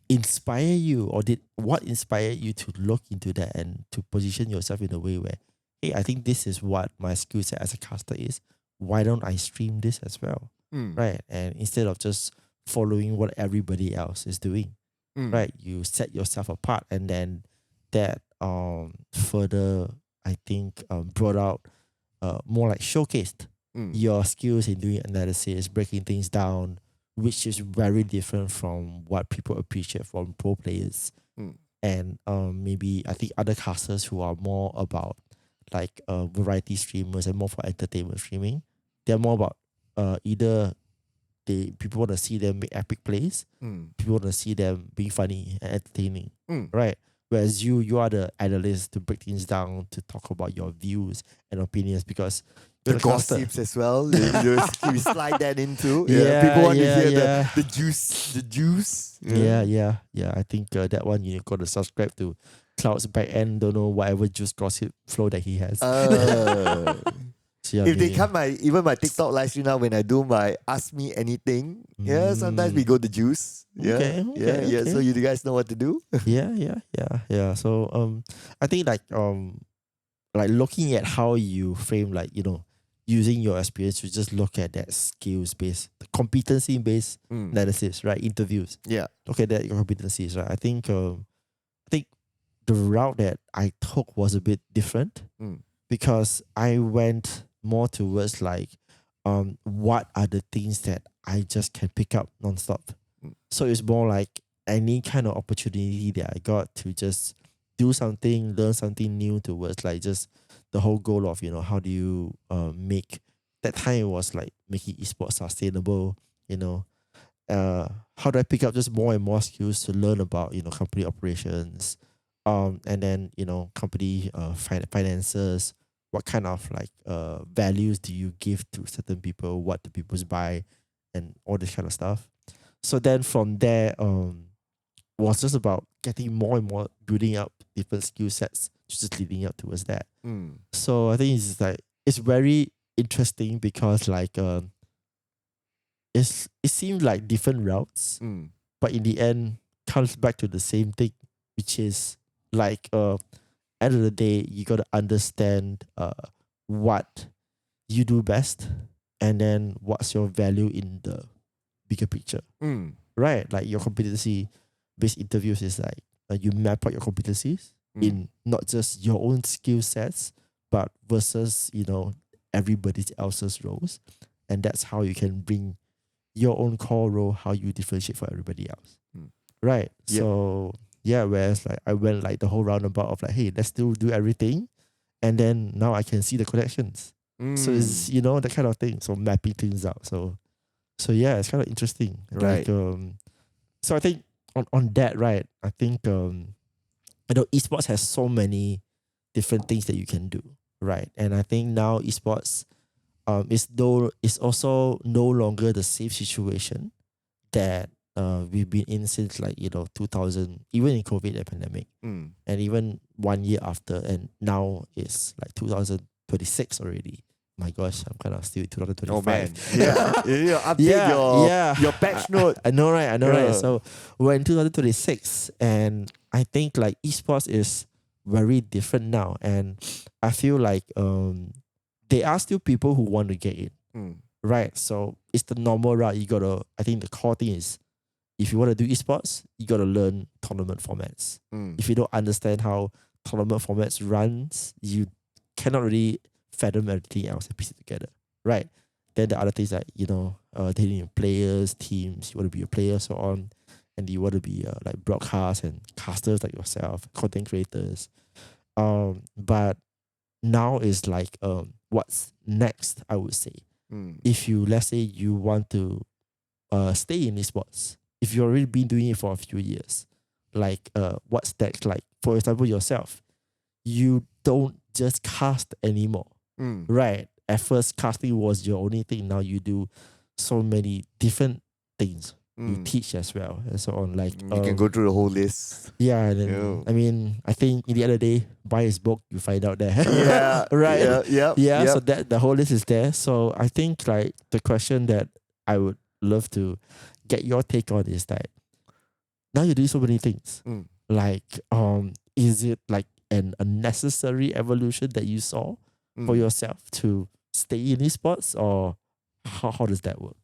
inspire you, or what inspired you to look into that and to position yourself in a way where, hey, I think this is what my skill set as a caster is. Why don't I stream this as well? Right. And instead of just following what everybody else is doing, right, you set yourself apart, and then that further, I think, brought out more like showcased your skills in doing analysis, breaking things down, which is very different from what people appreciate from pro players. And maybe I think other casters who are more about like variety streamers and more for entertainment streaming, they're more about either people want to see them make epic plays, people want to see them being funny and entertaining, right? Whereas you are the analyst to break things down, to talk about your views and opinions, because The you're the caster. gossips as well. We slide that into. Yeah, People want to hear yeah. the juice. The juice. Yeah. I think that one you got to subscribe to Cloud's back end. Don't know whatever juice gossip flow that he has. So yeah, If they maybe- come even my TikTok live stream now, when I do my Ask Me Anything, sometimes we go the juice. Okay. So you guys know what to do. Yeah. So I think like looking at how you frame, like, using your experience to just look at that skills based, competency based analysis, right? Interviews. Yeah. Look at that, your competencies, right? I think the route that I took was a bit different, because I went more towards like what are the things that I just can pick up nonstop. So it's more like any kind of opportunity that I got to just do something, learn something new towards like just the whole goal of, how do you make, that time it was like making esports sustainable, how do I pick up just more and more skills to learn about, company operations, and then, company finances, what kind of like values do you give to certain people, what do people buy, and all this kind of stuff. So then from there, was just about getting more and more, building up different skill sets, just leading up towards that. So I think it's very interesting, because like it seems like different routes, but in the end comes back to the same thing, which is like end of the day, you got to understand what you do best, and then what's your value in the bigger picture, right? Like your competency based interviews is like you map out your competencies in not just your own skill sets, but versus everybody else's roles, and that's how you can bring your own core role, how you differentiate from everybody else, right? Yep. So yeah, whereas like I went like the whole roundabout of like, hey, let's still do everything, and then now I can see the connections. So it's that kind of thing. So mapping things out. So yeah, it's kind of interesting. Right. Like, so I think on that, right? I think esports has so many different things that you can do, right? And I think now esports is also no longer the safe situation that we've been in since like 2000, even in COVID and pandemic, and even 1 year after, and now it's like 2026 already. My gosh, I'm kind of still 2025. Oh man, update your patch note. I know, right? So we're in 2026, and I think like esports is very different now, and I feel like there are still people who want to get in, right? So it's the normal route. I think the core thing is, if you want to do esports, you gotta learn tournament formats. If you don't understand how tournament formats runs, you cannot really fathom everything else and piece it together, right? Then the other things like they need players, teams, you want to be a player, so on. and you want to be like broadcast and casters like yourself, content creators. But now is like what's next, I would say. If you, let's say you want to stay in esports, if you've already been doing it for a few years, like what's next? Like for example, yourself, you don't just cast anymore, right? At first, casting was your only thing. Now you do so many different things. You teach as well and so on. Like You can go through the whole list. yeah, and then, Yeah. I mean, I think in the end of the day, buy his book, you find out there. Yeah. Right? Yeah. So that the whole list is there. So I think like the question that I would love to get your take on is that now you do so many things. Like, is it like a necessary evolution that you saw for yourself to stay in esports, or how does that work?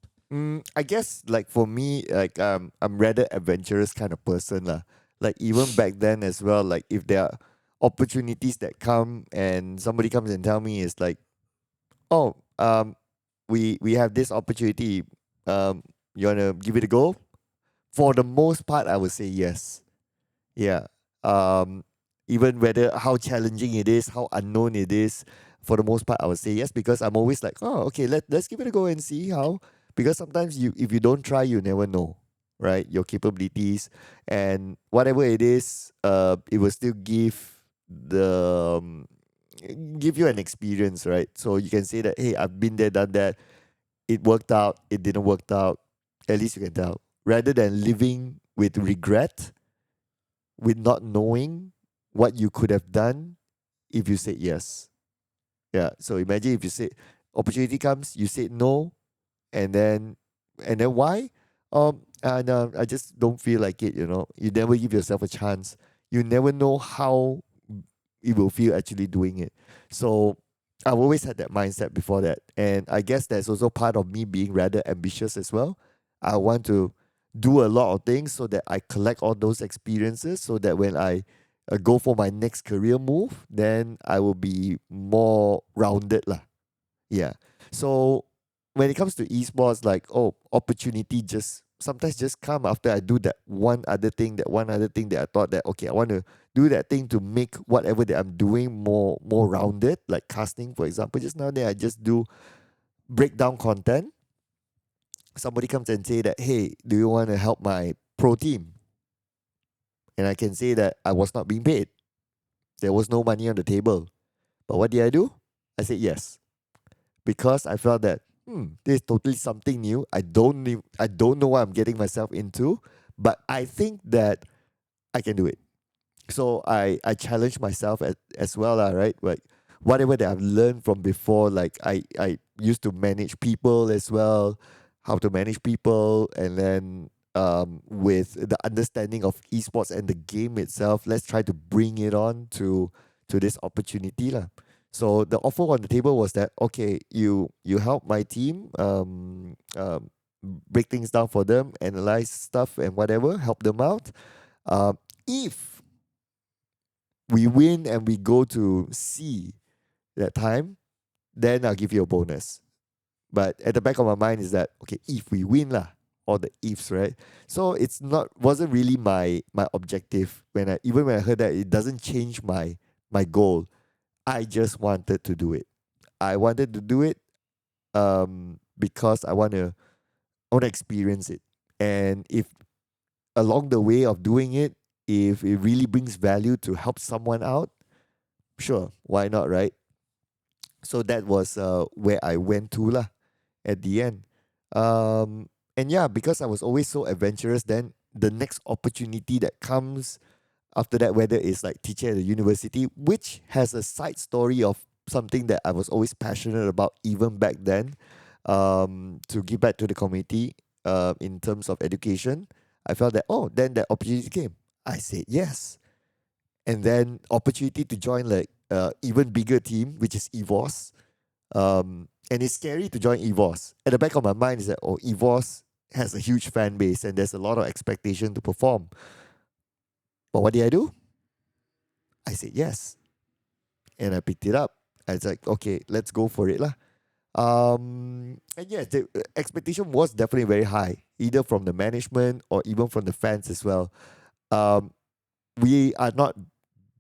I guess like for me, like I'm rather adventurous kind of person lah. Like even back then as well, like if there are opportunities that come and somebody comes and tell me it's like, oh, we have this opportunity, you wanna give it a go? For the most part, I would say yes. Yeah. Even whether how challenging it is, how unknown it is, for the most part, I would say yes, because I'm always like, oh, okay, let's give it a go and see how. Because sometimes if you don't try, you never know, right? Your capabilities and whatever it is, it will still the um, give you an experience, right? So you can say that, hey, I've been there, done that. It worked out. It didn't work out. At least you can tell, rather than living with regret, with not knowing what you could have done if you said yes. Yeah. So imagine if you say opportunity comes, you said no, and then why? No, I just don't feel like it. You never give yourself a chance. You never know how it will feel actually doing it. So I've always had that mindset before that, and I guess that's also part of me being rather ambitious as well. I want to do a lot of things so that I collect all those experiences, so that when I go for my next career move, then I will be more rounded lah. Yeah. So when it comes to esports, like, oh, opportunity just sometimes just come after I do that one other thing, that I thought that, okay, I want to do that thing to make whatever that I'm doing more rounded, like casting, for example. Just now there I just do breakdown content. Somebody comes and say that, hey, do you want to help my pro team? And I can say that I was not being paid. There was no money on the table. But what did I do? I said yes. Because I felt that this is totally something new. I don't know what I'm getting myself into, but I think that I can do it. So I challenge myself as well, right? Like whatever that I've learned from before, like I used to manage people as well, how to manage people, and then with the understanding of esports and the game itself, let's try to bring it on to this opportunity lah. So the offer on the table was that, okay, you help my team break things down for them, analyze stuff and whatever, help them out. If we win and we go to C that time, then I'll give you a bonus. But at the back of my mind is that, okay, if we win lah, all the ifs, right? So it's wasn't really my objective. When I heard that, it doesn't change my goal. I just wanted to do it. I wanted to do it because I want to experience it. And if along the way of doing it, if it really brings value to help someone out, sure, why not, right? So that was where I went to lah at the end. And yeah, because I was always so adventurous, then the next opportunity that comes after that, whether it's like teaching at the university, which has a side story of something that I was always passionate about even back then, to give back to the community in terms of education. I felt that, oh, then that opportunity came. I said yes. And then opportunity to join like even bigger team, which is EVOS. And it's scary to join EVOS. At the back of my mind is that, oh, EVOS has a huge fan base and there's a lot of expectation to perform. But what did I do? I said yes. And I picked it up. I was like, okay, let's go for it lah. And yes, the expectation was definitely very high, either from the management or even from the fans as well. Um, we are not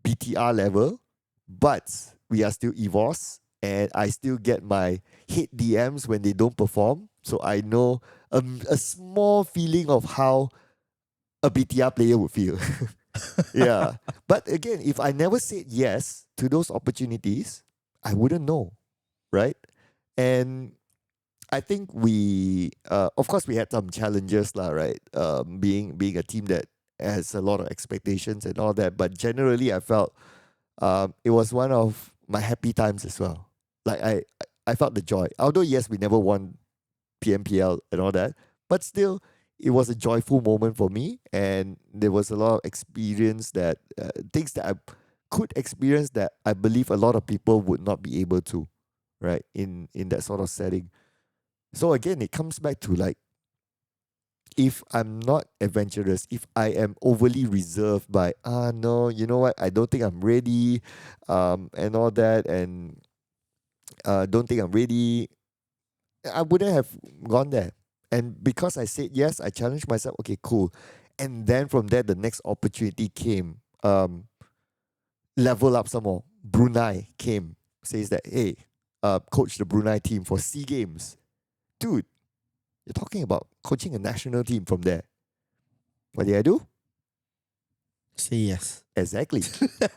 BTR level, but we are still EVOS, and I still get my hate DMs when they don't perform. So I know a small feeling of how a BTR player would feel. Yeah. But again, if I never said yes to those opportunities, I wouldn't know, right? And I think of course, we had some challenges, lah, right? Being a team that has a lot of expectations and all that, but generally, I felt it was one of my happy times as well. Like I felt the joy. Although yes, we never won PMPL and all that, but still, it was a joyful moment for me, and there was a lot of experience that things that I could experience that I believe a lot of people would not be able to, right? In that sort of setting. So again, it comes back to like, if I'm not adventurous, if I am overly reserved by no, you know what, I don't think I'm ready, and all that, and don't think I'm ready, I wouldn't have gone there. And because I said yes, I challenged myself. Okay, cool. And then from there, the next opportunity came. Level up some more. Brunei came, says that, hey, coach the Brunei team for SEA Games. Dude, you're talking about coaching a national team from there. What did I do? Say yes. Exactly.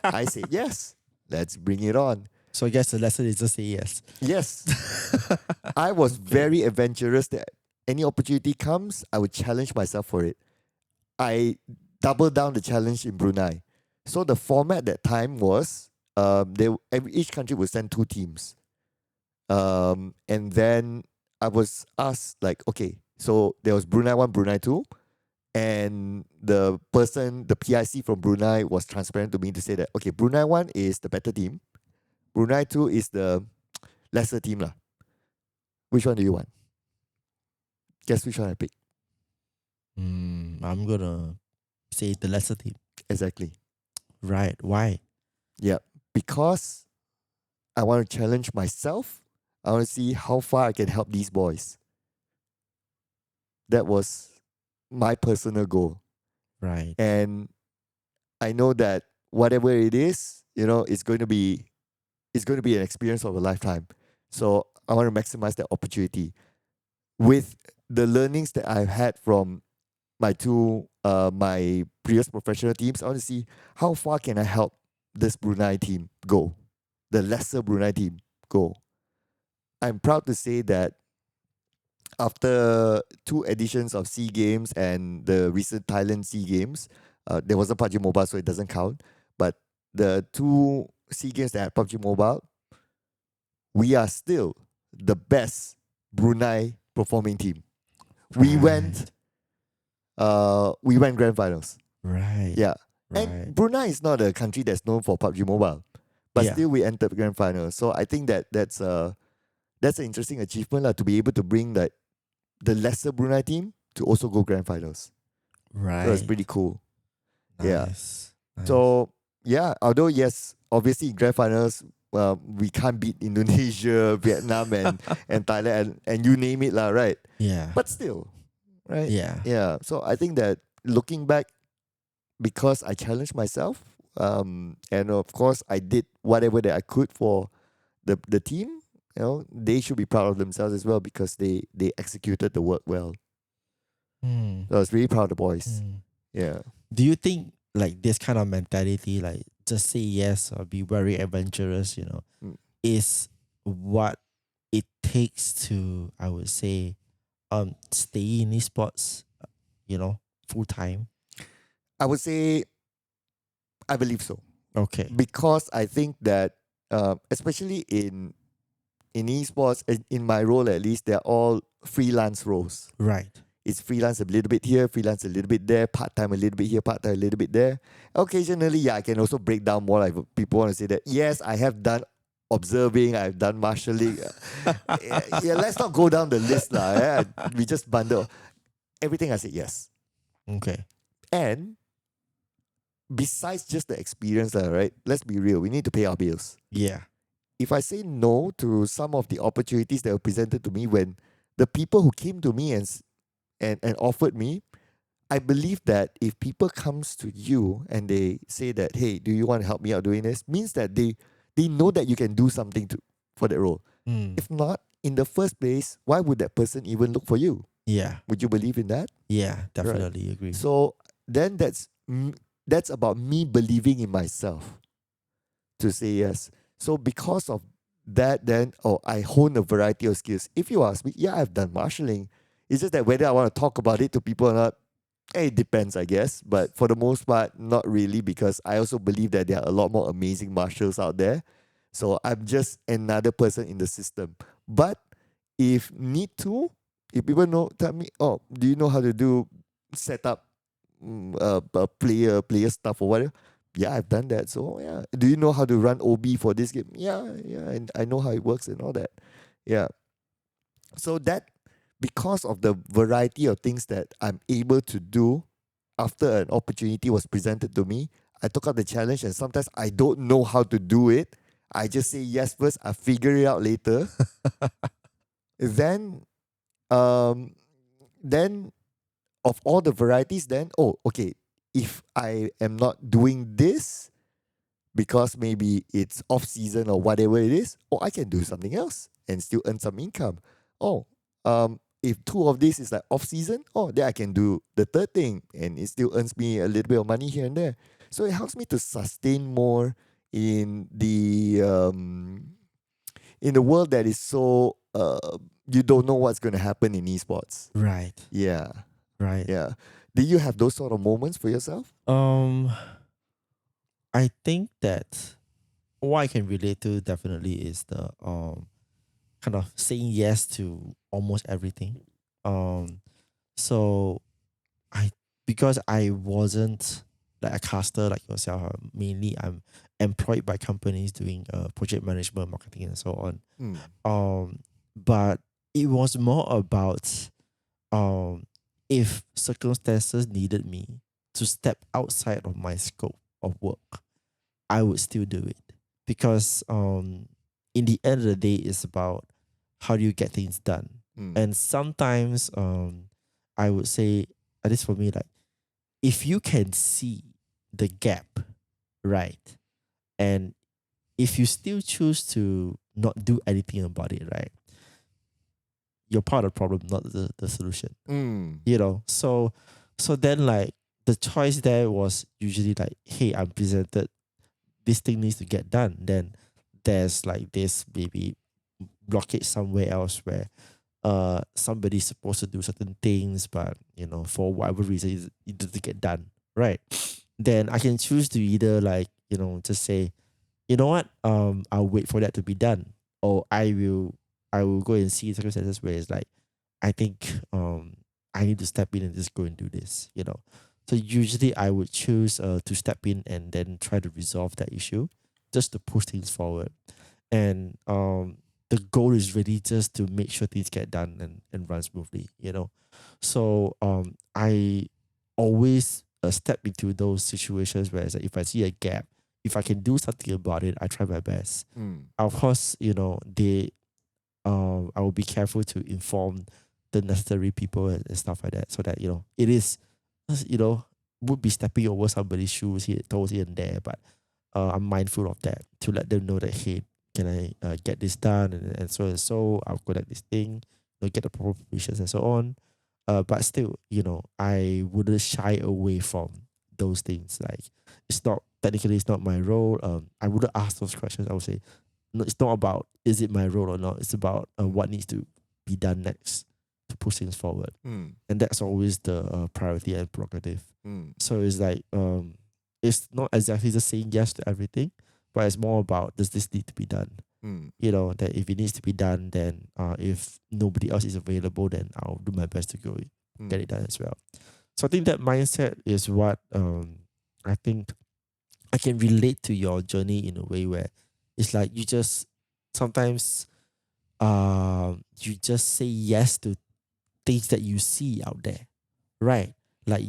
I said yes. Let's bring it on. So I guess the lesson is just say yes. Yes. I was very adventurous that any opportunity comes, I would challenge myself for it. I doubled down the challenge in Brunei. So the format that time was each country would send 2 teams. And then I was asked, like, okay, so there was Brunei 1, Brunei 2, and the PIC from Brunei was transparent to me to say that, okay, Brunei 1 is the better team, Brunei 2 is the lesser team lah. Which one do you want? Guess which one I picked? I'm gonna say the lesser team. Exactly. Right. Why? Yeah, because I want to challenge myself. I want to see how far I can help these boys. That was my personal goal. Right. And I know that whatever it is, it's going to be an experience of a lifetime. So I want to maximize that opportunity. With the learnings that I've had from my previous professional teams, I want to see how far can I help this Brunei team go, the lesser Brunei team go. I'm proud to say that after 2 editions of SEA Games and the recent Thailand SEA Games, there wasn't PUBG Mobile, so it doesn't count. But the 2 SEA Games that had PUBG Mobile, we are still the best Brunei performing team. We went grand finals. Right. Yeah. Right. And Brunei is not a country that's known for PUBG Mobile, but Yeah. still we entered grand finals. So I think that's an interesting achievement to be able to bring the lesser Brunei team to also go grand finals. Right. So it's pretty cool. Yeah. Nice. So yeah, although yes, obviously in grand finals, we can't beat Indonesia, Vietnam, and Thailand, and you name it, lah, right? Yeah. But still, right? Yeah. Yeah. So I think that looking back, because I challenged myself, and of course I did whatever that I could for the team, they should be proud of themselves as well because they executed the work well. So I was really proud of the boys. Yeah. Do you think like this kind of mentality, like just say yes or be very adventurous, is what it takes to, I would say, stay in esports, full time? I would say I believe so. Okay. Because I think that especially in esports, in my role at least, they're all freelance roles. Right. It's freelance a little bit here, freelance a little bit there, part-time a little bit here, part-time a little bit there. Occasionally, I can also break down more, like people want to say that, yes, I have done observing, I've done marshalling. Yeah, let's not go down the list. Yeah. We just bundle. Everything I said yes. Okay. And besides just the experience, right? Let's be real. We need to pay our bills. Yeah. if I say no to some of the opportunities that were presented to me, when the people who came to me and offered me, I believe that if people comes to you and they say that, hey, do you want to help me out doing this, means that they know that you can do something for that role. If not, in the first place, why would that person even look for you? Yeah. Would you believe in that? Yeah, definitely agree. So then that's about me believing in myself to say yes. So because of that, then I hone a variety of skills. If you ask me, yeah, I've done marshalling. It's just that whether I want to talk about it to people or not, it depends, I guess. But for the most part, not really, because I also believe that there are a lot more amazing marshals out there. So I'm just another person in the system. But if need to, if people tell me, oh, do you know how to do set up player stuff or whatever? Yeah, I've done that. So yeah, do you know how to run OB for this game? Yeah, and I know how it works and all that. Yeah. So that, because of the variety of things that I'm able to do after an opportunity was presented to me, I took up the challenge, and sometimes I don't know how to do it. I just say yes first, I figure it out later. then um then of all the varieties, then okay, if I am not doing this because maybe it's off season or whatever it is, I can do something else and still earn some income. If two of this is like off season, then I can do the third thing and it still earns me a little bit of money here and there. So it helps me to sustain more in the world that is so you don't know what's going to happen in esports. Right. Yeah. Right. Yeah. Do you have those sort of moments for yourself? I think that what I can relate to definitely is the kind of saying yes to almost everything. So because I wasn't like a caster like yourself, mainly I'm employed by companies doing project management, marketing, and so on. But it was more about if circumstances needed me to step outside of my scope of work, I would still do it, because in the end of the day, it's about how do you get things done. And sometimes I would say, at least for me, like, if you can see the gap, right, and if you still choose to not do anything about it, right, you're part of the problem, not the solution. So then, like, the choice there was usually like, hey, I'm presented, this thing needs to get done. Then there's like this maybe blockage somewhere else where somebody's supposed to do certain things, but for whatever reason it doesn't get done, right? Then I can choose to either, like, just say, you know what, I'll wait for that to be done, or I will go and see circumstances where it's like, I think I need to step in and just go and do this. So usually I would choose to step in and then try to resolve that issue, just to push things forward. And the goal is really just to make sure things get done and run smoothly. So I always step into those situations where it's like, if I see a gap, if I can do something about it, I try my best. Of course, I will be careful to inform the necessary people and stuff like that, so that it is, would be stepping over somebody's shoes here, toes here and there, but I'm mindful of that, to let them know that, hey, can I get this done, and so and so, I'll collect this thing, get the proper permissions and so on. But still, I wouldn't shy away from those things. Like, it's not my role. I wouldn't ask those questions. I would say, no, it's not about is it my role or not. It's about what needs to be done next to push things forward. And that's always the priority and prerogative. So it's like, it's not exactly just saying yes to everything, but it's more about, does this need to be done? That if it needs to be done, then if nobody else is available, then I'll do my best to go get it done as well. So I think that mindset is what I think I can relate to your journey in a way where it's like, you just sometimes you just say yes to things that you see out there, right? Like,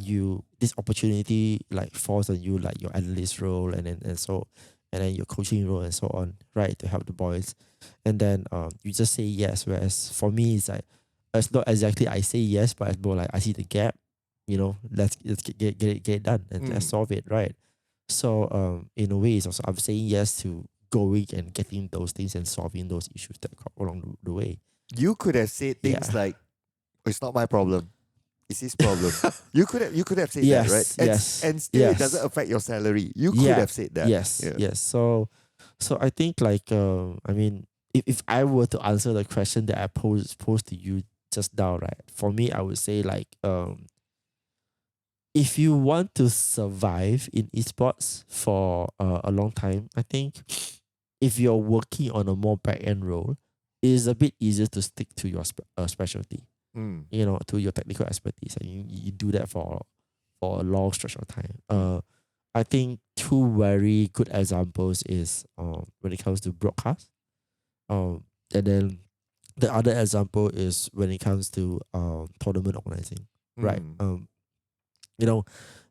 this opportunity like falls on you, like your analyst role, and so and then your coaching role and so on, right, to help the boys, and then you just say yes. Whereas for me, it's not exactly I say yes, but it's more like I see the gap, let's get it done and let's solve it, right? So in a way, it's also I'm saying yes to going and getting those things and solving those issues that come along the way. You could have said things like, "It's not my problem. It's his problem." You could have said that, right? And still it doesn't affect your salary. You could have said that. Yes. So I think like I mean, if I were to answer the question that I posed to you just now, right? For me, I would say like if you want to survive in esports for a long time, I think if you're working on a more back end role, it is a bit easier to stick to your specialty. To your technical expertise, and you do that for a long stretch of time. I think two very good examples is when it comes to broadcast, and then the other example is when it comes to tournament organizing, right?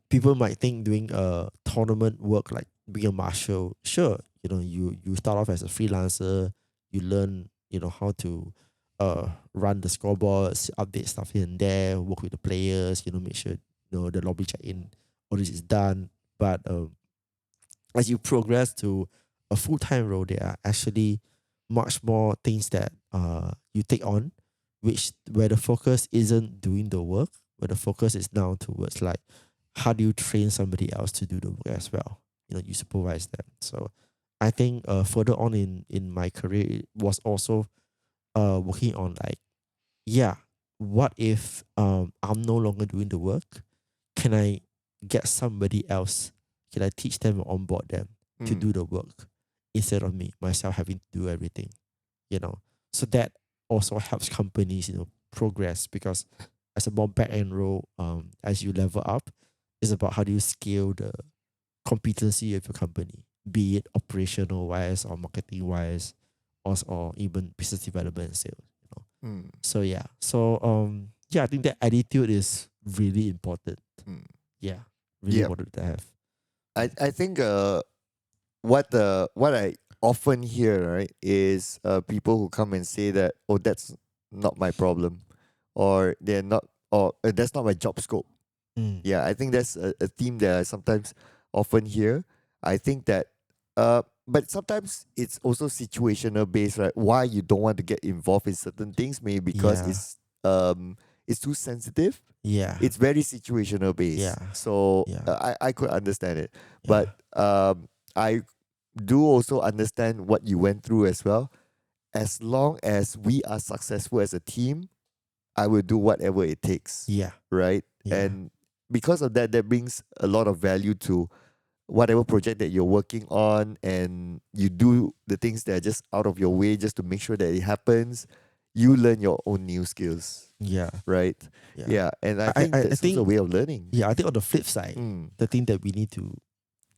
People might think doing a tournament work like being a marshal. Sure, you start off as a freelancer, you learn how to run the scoreboards, update stuff here and there, work with the players, make sure the lobby check in, all this is done. But as you progress to a full-time role, there are actually much more things that you take on, where the focus isn't doing the work, where the focus is now towards like how do you train somebody else to do the work as well. You supervise them. So I think further on in my career, it was also working on like, what if I'm no longer doing the work? Can I get somebody else? Can I teach them or onboard them to do the work instead of myself having to do everything? So that also helps companies progress, because as a more back end role, as you level up, it's about how do you scale the competency of your company, be it operational wise or marketing wise, or even business development and sales. So I think that attitude is really important. Really important to have. I think what I often hear, right, is people who come and say that, oh, that's not my problem, or they're not, or that's not my job scope. Yeah, I think that's a theme that I sometimes often hear. I think that but sometimes it's also situational based, right? Why you don't want to get involved in certain things, maybe because it's too sensitive. It's very situational based. So I could understand it. But I do also understand what you went through as well. As long as we are successful as a team, I will do whatever it takes. Right? And because of that, that brings a lot of value to whatever project that you're working on, and you do the things that are just out of your way just to make sure that it happens. You learn your own new skills. Right? And I think that's also a way of learning. I think on the flip side, the thing that we need to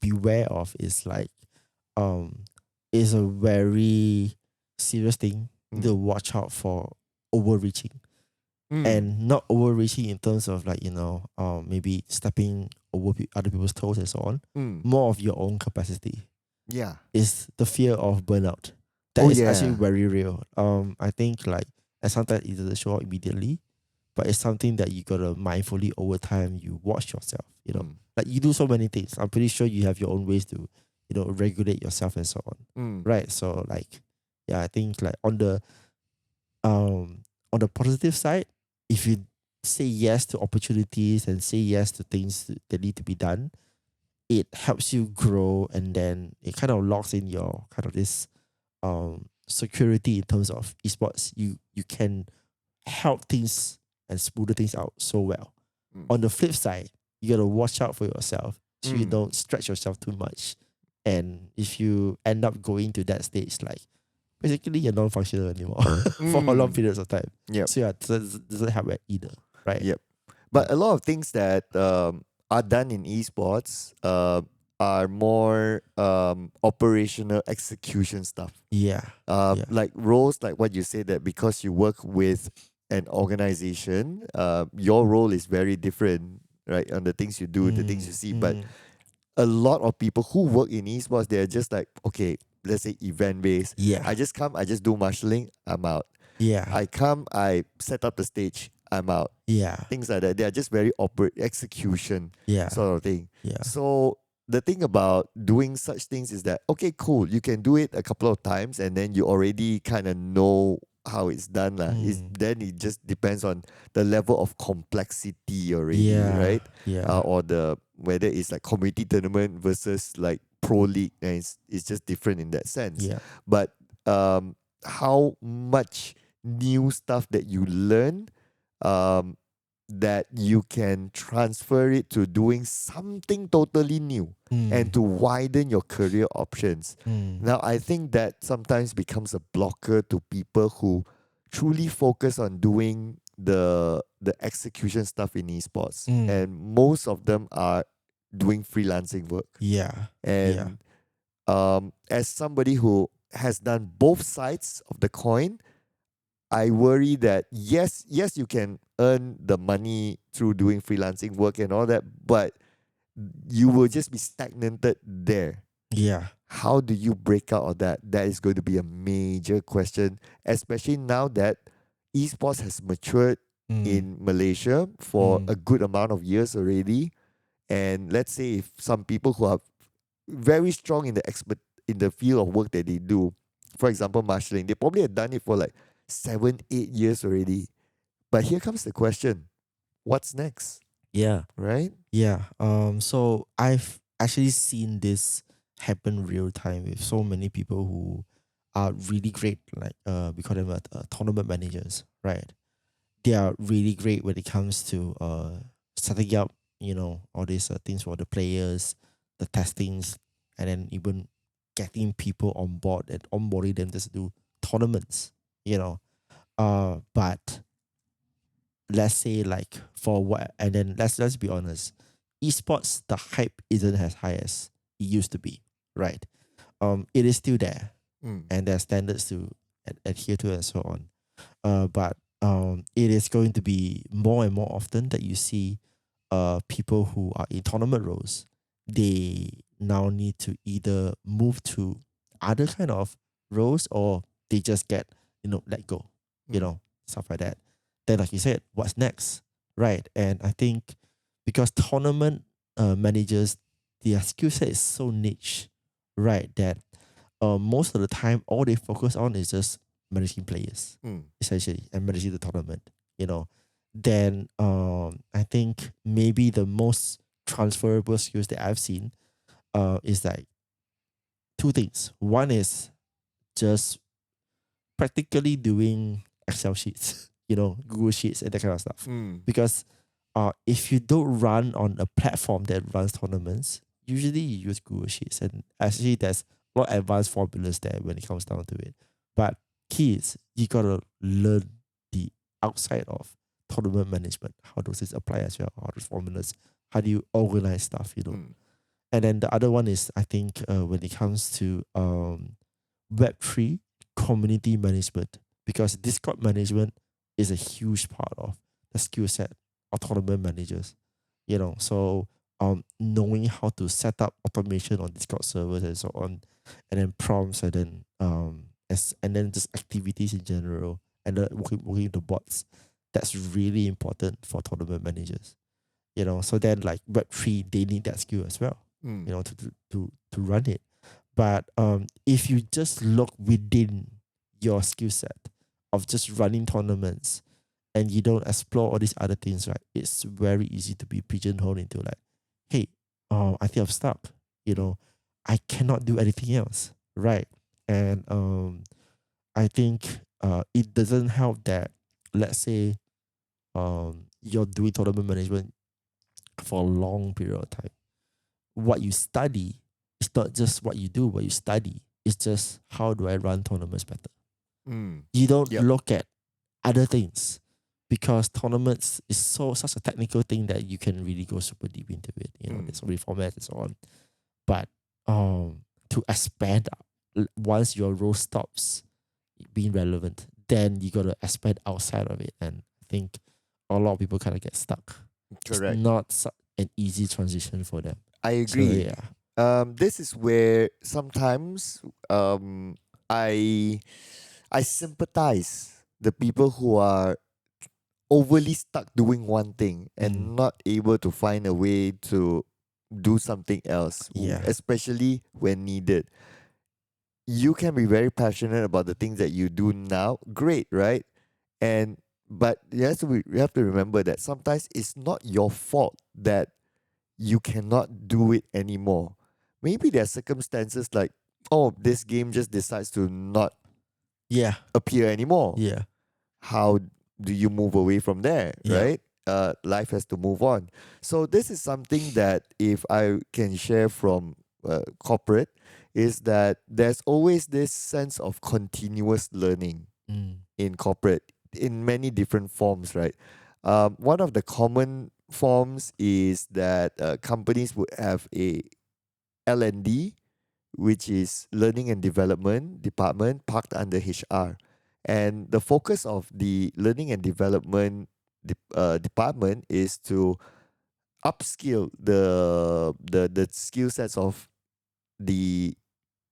beware of is like is a very serious thing to watch out for overreaching. And not overreaching in terms of like, maybe stepping over other people's toes and so on. More of your own capacity. Is the fear of burnout. That is actually very real. I think like, and sometimes it doesn't show up immediately, but it's something that you gotta mindfully over time, you watch yourself, like you do so many things. I'm pretty sure you have your own ways to, regulate yourself and so on. Right. So like, I think like on the positive side, if you say yes to opportunities and say yes to things that need to be done, it helps you grow, and then it kind of locks in your kind of this security in terms of esports. You can help things and smooth things out so well. On the flip side, you gotta watch out for yourself so you don't stretch yourself too much. And if you end up going to that stage, like basically you're non-functional anymore for long periods of time. So it doesn't help either, right? But a lot of things that are done in esports are more operational execution stuff. Like roles, like what you said, that because you work with an organization, your role is very different, right? On the things you do, the things you see. But a lot of people who work in esports, they're just like, okay, let's say event based. Yeah. I just come, I just do marshalling, I'm out. Yeah. I come, I set up the stage, I'm out. Yeah. Things like that. They are just very execution Yeah. sort of thing. Yeah. So the thing about doing such things is that, okay, cool, you can do it a couple of times and then you already kind of know how it's done. Then it just depends on the level of complexity already, right? Yeah. Or the whether it's like community tournament versus like pro league, and it's just different in that sense. Yeah. But how much new stuff that you learn, that you can transfer it to doing something totally new and to widen your career options. Now, I think that sometimes becomes a blocker to people who truly focus on doing the execution stuff in esports, and most of them are doing freelancing work. Yeah. And as somebody who has done both sides of the coin, I worry that yes, you can earn the money through doing freelancing work and all that, but you will just be stagnated there. Yeah. How do you break out of that? That is going to be a major question, especially now that esports has matured in Malaysia for a good amount of years already. And let's say if some people who are very strong in the field of work that they do, for example, marshalling, they probably have done it for like 7-8 years already. But here comes the question: what's next? Yeah. Right? Yeah. So I've actually seen this happen real time with so many people who are really great, like we call them tournament managers, right? They are really great when it comes to setting up, all these things for the players, the testings, and then even getting people on board and onboarding them just to do tournaments, but let's say like for what, and then let's be honest, esports, the hype isn't as high as it used to be, right? It is still there, and there are standards to adhere to and so on. But it is going to be more and more often that you see people who are in tournament roles. They now need to either move to other kind of roles, or they just get let go, stuff like that. Then, like you said, what's next, right? And I think because tournament managers, their skill set is so niche, right, that most of the time all they focus on is just managing players, essentially, and managing the tournament. Then I think maybe the most transferable skills that I've seen is like two things. One is just practically doing Excel sheets, Google Sheets and that kind of stuff. Because if you don't run on a platform that runs tournaments, usually you use Google Sheets, and actually there's a lot of advanced formulas there when it comes down to it. But key is you gotta learn the outside of tournament management. How does this apply as well? How those formulas? How do you organize stuff? And then the other one is, I think, when it comes to Web3 community management, because Discord management is a huge part of the skill set of tournament managers. So knowing how to set up automation on Discord servers and so on, and then prompts, and then and then just activities in general, and working with the bots. That's really important for tournament managers. So then like Web3, they need that skill as well. To run it. But if you just look within your skill set of just running tournaments, and you don't explore all these other things, right, it's very easy to be pigeonholed into like, hey, I think I'm stuck. I cannot do anything else, right? And I think it doesn't help that, let's say, you're doing tournament management for a long period of time. What you study is not just what you do, what you study. It's just how do I run tournaments better. You don't look at other things, because tournaments is such a technical thing that you can really go super deep into it. There's so many formats and so on. But to expand once your role stops being relevant, then you got to expand outside of it. And I think a lot of people kind of get stuck. Correct. It's not an easy transition for them. I So agree. yeah. This is where sometimes I sympathize the people who are overly stuck doing one thing and not able to find a way to do something else, Yeah. especially when needed. You can be very passionate about the things that you do now. Great, right? And but you have to remember that sometimes it's not your fault that you cannot do it anymore. Maybe there are circumstances like, oh, this game just decides to not Yeah. appear anymore. Yeah. How do you move away from there, Yeah. right? Life has to move on. So this is something that if I can share from corporate is that there's always this sense of continuous learning in corporate in many different forms, right? One of the common forms is that companies would have a L&D, which is learning and development department parked under HR. And the focus of the learning and development department is to upskill the skill sets of the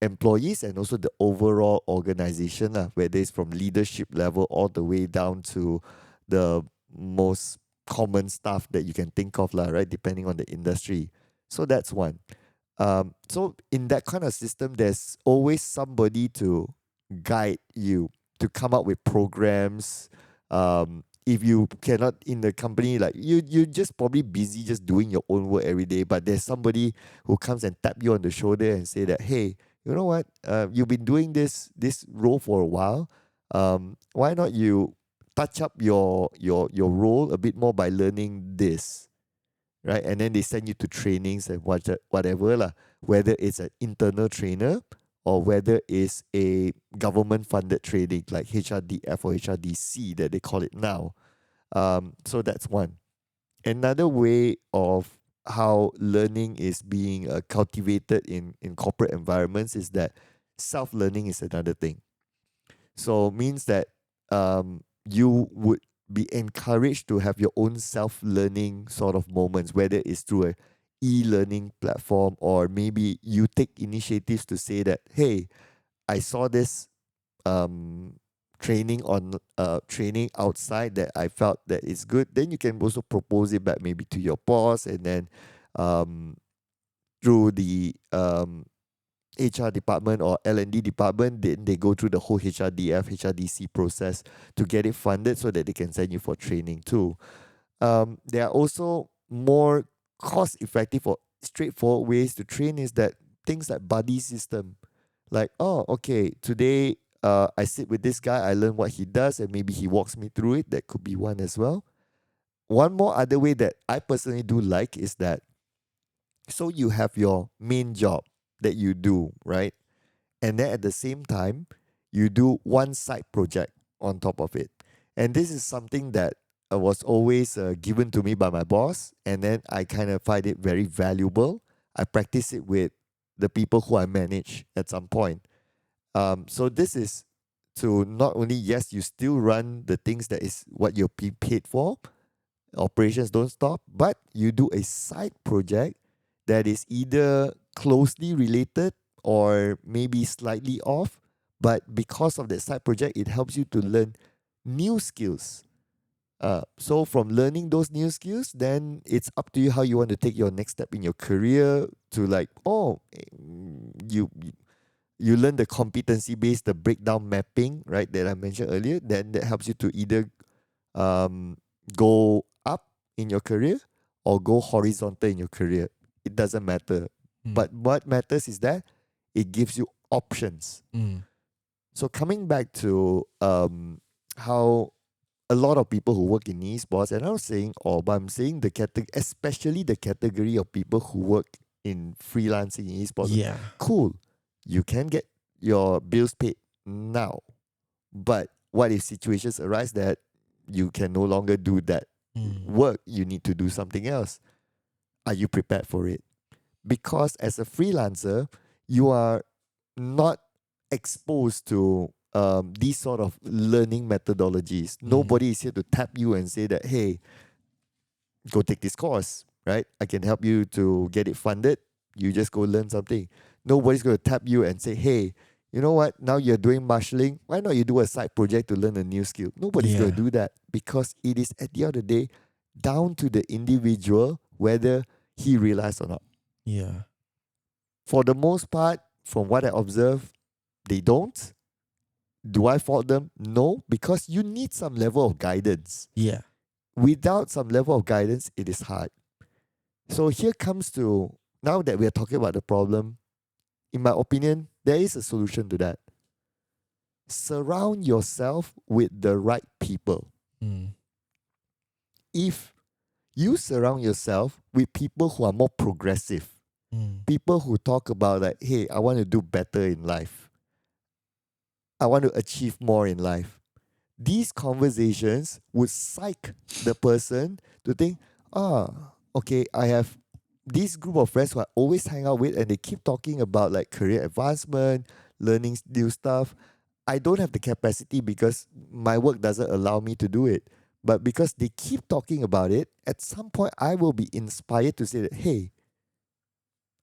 employees and also the overall organization, whether it's from leadership level all the way down to the most common stuff that you can think of, right? Depending on the industry. So that's one. So in that kind of system, there's always somebody to guide you to come up with programs. If you cannot in the company, like you just probably busy just doing your own work every day, but there's somebody who comes and tap you on the shoulder and say that, hey, you know what? You've been doing this role for a while. Why not you touch up your role a bit more by learning this, right? And then they send you to trainings and whatever lah. Whether it's an internal trainer or whether it's a government funded training like HRDF or HRDC that they call it now. So that's one. Another way of how learning is being cultivated in corporate environments is that self-learning is another thing. So means that you would be encouraged to have your own self-learning sort of moments, whether it's through a e-learning platform or maybe you take initiatives to say that, hey, I saw this um, training outside that I felt that it's good. Then you can also propose it back maybe to your boss, and then um, through the HR department or L&D department, then they go through the whole HRDF, HRDC process to get it funded so that they can send you for training too. There are also more cost-effective or straightforward ways to train is that things like buddy system. Like, oh, okay, today I sit with this guy, I learn what he does, and maybe he walks me through it. That could be one as well. One more other way that I personally do like is that so you have your main job that you do, right? And then at the same time, you do one side project on top of it. And this is something that was always given to me by my boss. And then I kind of find it very valuable. I practice it with the people who I manage at some point. So this is to not only, yes, you still run the things that is what you're being paid for, operations don't stop, but you do a side project that is either closely related or maybe slightly off. But because of that side project, it helps you to learn new skills. So from learning those new skills, then it's up to you how you want to take your next step in your career to like, you learn the competency based, the breakdown mapping, right, that I mentioned earlier. Then that helps you to either go up in your career or go horizontal in your career. It doesn't matter. But what matters is that it gives you options. So coming back to how a lot of people who work in esports, and I'm saying all, but I'm saying the category, especially the category of people who work in freelancing in esports. Yeah. Cool. You can get your bills paid now. But what if situations arise that you can no longer do that work? You need to do something else. Are you prepared for it? Because as a freelancer, you are not exposed to these sort of learning methodologies. Nobody is here to tap you and say that, hey, go take this course. right? I can help you to get it funded. You just go learn something. Nobody's going to tap you and say, hey, you know what? Now you're doing marshalling. Why not you do a side project to learn a new skill? Nobody's going to Yeah. do that because it is at the end of the day down to the individual whether he realized or not. Yeah. For the most part, from what I observe, they don't. Do I fault them? No, because you need some level of guidance. Yeah. Without some level of guidance, it is hard. So here comes to, now that we are talking about the problem, in my opinion, there is a solution to that. Surround yourself with the right people. Mm. If you surround yourself with people who are more progressive, Mm. people who talk about like, hey, I want to do better in life. I want to achieve more in life. These conversations would psych the person to think, okay, I have this group of friends who I always hang out with and they keep talking about like career advancement, learning new stuff. I don't have the capacity because my work doesn't allow me to do it. But because they keep talking about it, at some point I will be inspired to say that, hey,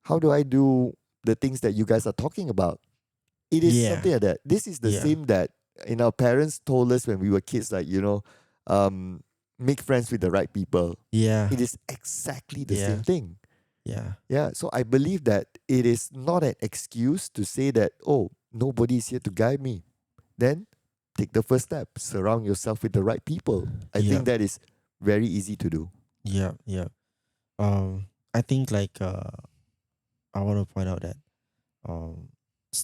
how do I do the things that you guys are talking about? It is Yeah. something like that. This is the Yeah. same that our parents told us when we were kids, like, make friends with the right people. Yeah. It is exactly the Yeah. same thing. Yeah. Yeah. So I believe that it is not an excuse to say that, oh, nobody is here to guide me. Then take the first step. Surround yourself with the right people. I Yeah. think that is very easy to do. Yeah. Yeah. I think like I want to point out that um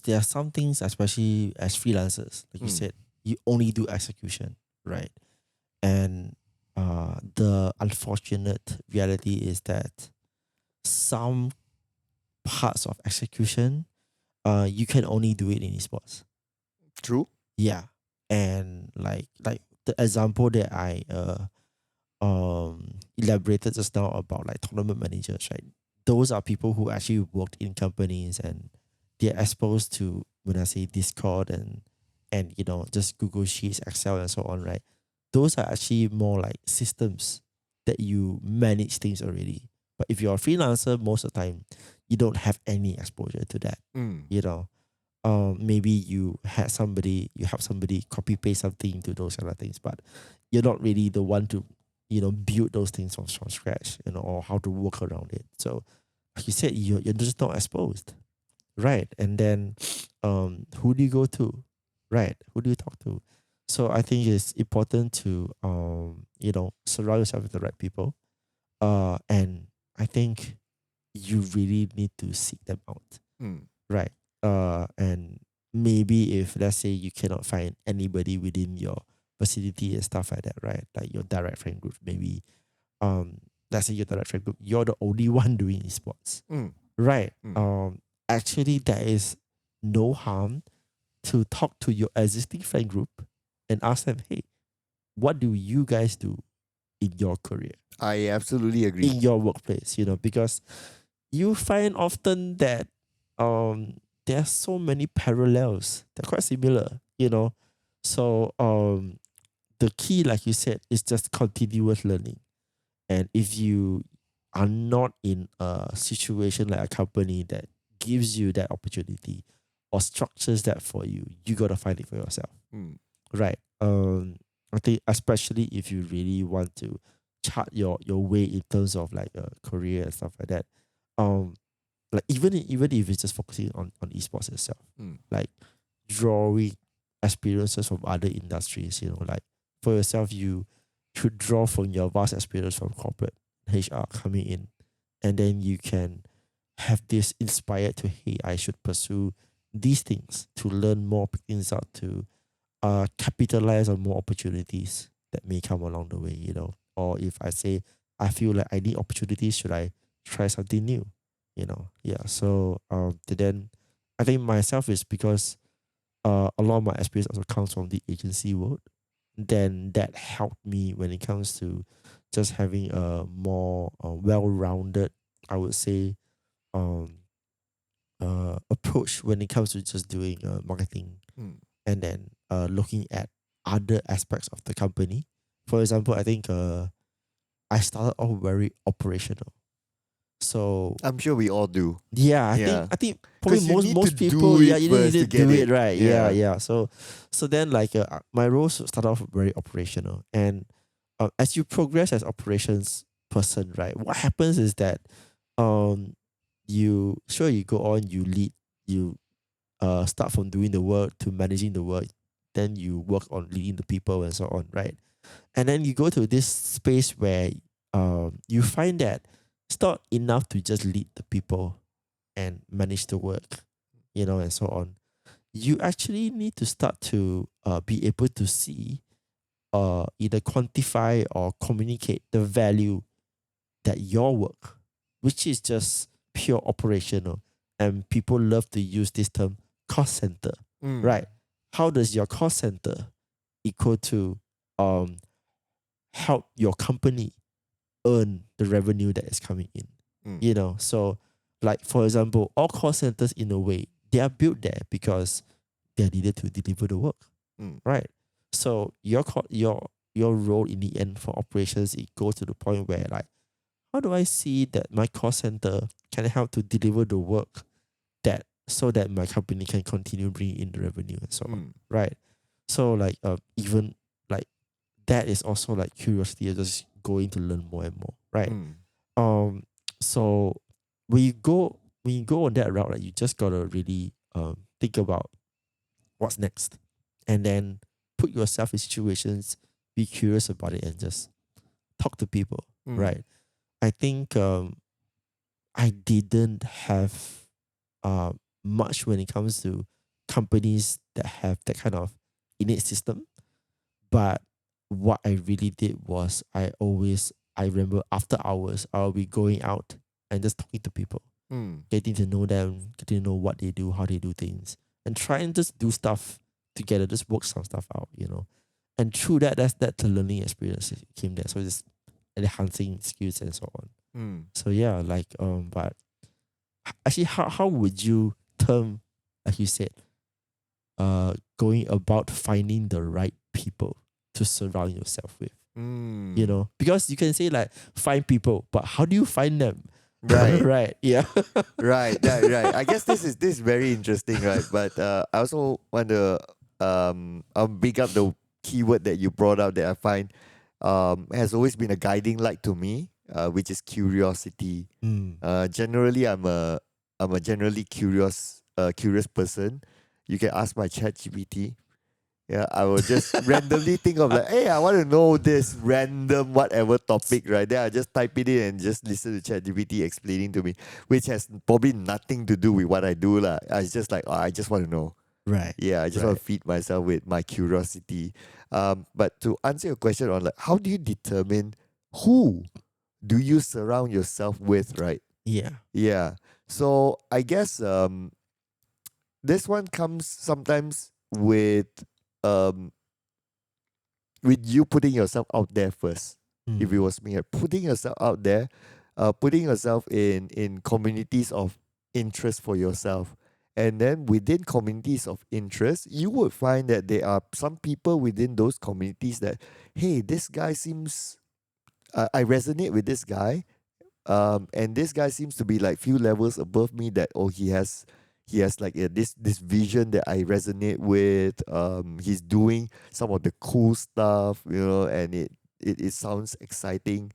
there are some things, especially as freelancers, like you Mm. said, you only do execution, right? And the unfortunate reality is that some parts of execution, you can only do it in esports. True. Yeah. And like the example that I elaborated just now about like tournament managers, right? Those are people who actually worked in companies and they're exposed to, when I say Discord and just Google Sheets, Excel and so on, right? Those are actually more like systems that you manage things already. But if you're a freelancer, most of the time you don't have any exposure to that. Mm. You know, maybe you help somebody copy paste something to those kind of things, but you're not really the one to build those things from scratch, or how to work around it. So like you said, you're just not exposed, right? And then who do you go to, right? Who do you talk to? So I think it's important to surround yourself with the right people, and I think you really need to seek them out, Mm. right? And maybe if, let's say, you cannot find anybody within your vicinity and stuff like that, right? Like your direct friend group, maybe let's say your direct friend group, you're the only one doing esports, Mm. right? Mm. Actually, there is no harm to talk to your existing friend group and ask them, hey, what do you guys do in your career, I absolutely agree. in your workplace? Because you find often that there are so many parallels. They're quite similar. So the key, like you said, is just continuous learning. And if you are not in a situation like a company that gives you that opportunity or structures that for you, you gotta find it for yourself. Mm. Right. I think especially if you really want to chart your way in terms of like a career and stuff like that. Like even if it's just focusing on esports itself, Mm. like drawing experiences from other industries, like for yourself, you should draw from your vast experience from corporate HR coming in, and then you can have this inspired to, hey, I should pursue these things to learn more, pick things out, to capitalize on more opportunities that may come along the way. Or if I say I feel like I need opportunities, should I try something new? Yeah. So then I think myself is because a lot of my experience also comes from the agency world. Then that helped me when it comes to just having a more well-rounded, I would say, um approach when it comes to just doing marketing, Mm. and then looking at other aspects of the company. For example, I think I started off very operational, So I'm sure we all do. yeah, Yeah. I think probably 'Cause you need most to do people, it you first need to to do get it it. right. Yeah. Yeah. So then like my roles started off very operational, and as you progress as operations person, right, what happens is that um you go on, you lead, you start from doing the work to managing the work, then you work on leading the people and so on, right? And then you go to this space where you find that it's not enough to just lead the people and manage the work, and so on. You actually need to start to be able to see, either quantify or communicate the value that your work, which is just pure operational, and people love to use this term cost center, right? How does your cost center equal to um help your company earn the revenue that is coming in? So like for example, all call centers in a way they are built there because they are needed to deliver the work, right? So your role in the end for operations, it goes to the point where like, how do I see that my call center can help to deliver the work that so that my company can continue bringing in the revenue and so on, right? So like even like that is also like curiosity of just going to learn more and more, right? Um, so when you go on that route, like you just gotta really think about what's next, and then put yourself in situations, be curious about it, and just talk to people, right? I think I didn't have uh, much when it comes to companies that have that kind of innate system. But what I really did was I remember after hours, I'll be going out and just talking to people, getting to know them, getting to know what they do, how they do things, and try and just do stuff together, just work some stuff out. And through that, that's the learning experience that came there. So just enhancing skills and so on. So yeah, like but actually, how would you term, like you said, going about finding the right people to surround yourself with? Because you can say like find people, but how do you find them? Right. Right. Yeah. Right. I guess this is very interesting, right? But I also want to I'll big up the keyword that you brought out that I find has always been a guiding light to me, which is curiosity. Generally, I'm a generally curious person. You can ask my chat GPT. Yeah, I will just randomly think of like, hey, I want to know this random whatever topic, right? Then I just type it in and just listen to ChatGPT explaining to me, which has probably nothing to do with what I do, lah. I just like, I just want to know. Right. Yeah, I just want to feed myself with my curiosity. But to answer your question on like, how do you determine who do you surround yourself with, right? Yeah. Yeah. So I guess this one comes sometimes um with you putting yourself out there first. If it was me, putting yourself out there, putting yourself in communities of interest for yourself. And then within communities of interest, you would find that there are some people within those communities that, hey, this guy seems, I resonate with this guy. And this guy seems to be like few levels above me that, oh, he has like this vision that I resonate with. He's doing some of the cool stuff, and it sounds exciting.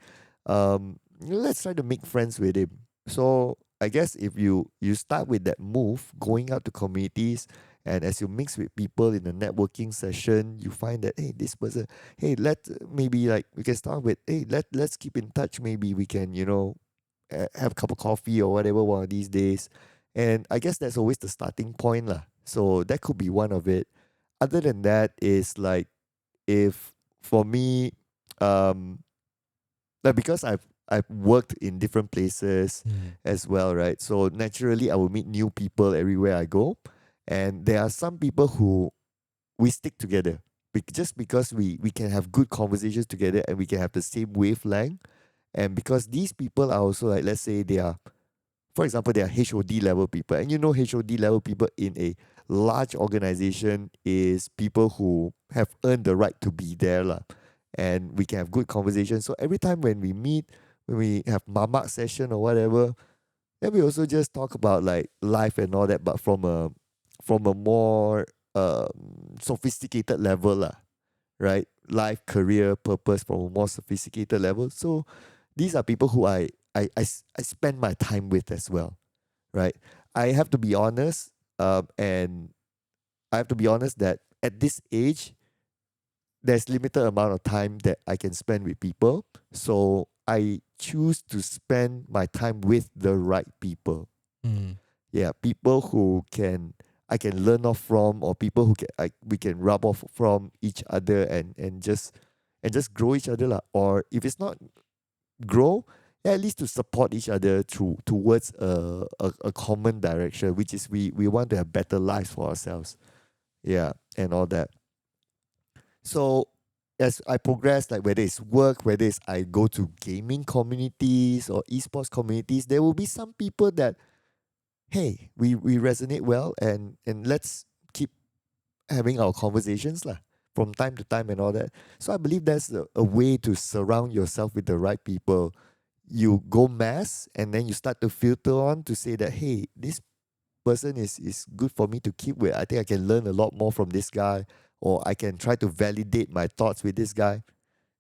Let's try to make friends with him. So I guess if you start with that move, going out to communities, and as you mix with people in a networking session, you find that, hey, this person, hey, maybe like we can start with, hey, let's keep in touch. Maybe we can have a cup of coffee or whatever one of these days. And I guess that's always the starting point lah. So that could be one of it. Other than that is like, if for me, like because I've worked in different places as well, right? So naturally I will meet new people everywhere I go. And there are some people who we stick together just because we can have good conversations together and we can have the same wavelength. And because these people are also like, let's say for example, they are HOD level people. And HOD level people in a large organization is people who have earned the right to be there, lah. And we can have good conversations. So every time when we meet, when we have mamak session or whatever, then we also just talk about like life and all that, but from a more sophisticated level lah, right? Life, career, purpose from a more sophisticated level. So these are people who I spend my time with as well, right? I have to be honest, and I have to be honest that at this age, there's limited amount of time that I can spend with people. So I choose to spend my time with the right people. Yeah, people who I can learn off from, or people who we can rub off from each other and just grow each other lah. Or if it's not grow, yeah, at least to support each other towards a common direction, which is we want to have better lives for ourselves. Yeah, and all that. So as I progress, like whether it's work, whether it's I go to gaming communities or esports communities, there will be some people that, hey, we resonate well, and let's keep having our conversations lah from time to time and all that. So I believe that's a way to surround yourself with the right people. You go mass and then you start to filter on to say that, hey, this person is good for me to keep with. I think I can learn a lot more from this guy, or I can try to validate my thoughts with this guy.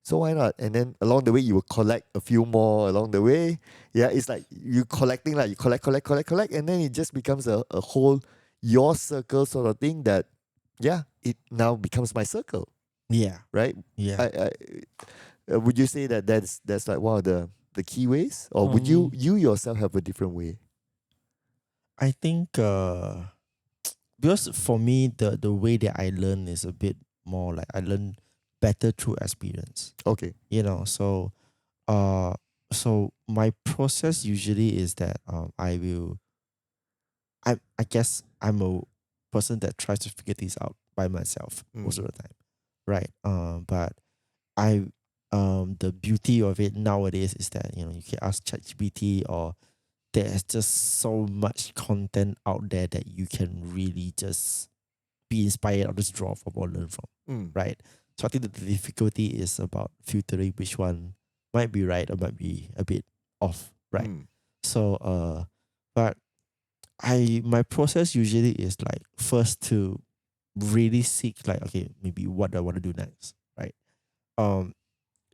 So why not? And then along the way, you will collect a few more along the way. Yeah, it's like you collecting, like you collect, and then it just becomes a whole your circle sort of thing that, yeah, it now becomes my circle, Yeah. right? Yeah. Would you say that that's like one of the key ways, or would you yourself have a different way? I think because for me the way that I learn is a bit more like I learn better through experience. Okay. So so my process usually is that I guess I'm a person that tries to figure things out by myself most of the time. Right. But I the beauty of it nowadays is that, you can ask ChatGPT, or there's just so much content out there that you can really just be inspired or just draw from or learn from. Right. So I think that the difficulty is about filtering which one might be right or might be a bit off. Right. So but my process usually is like first to really seek like, okay, maybe what do I want to do next. Right.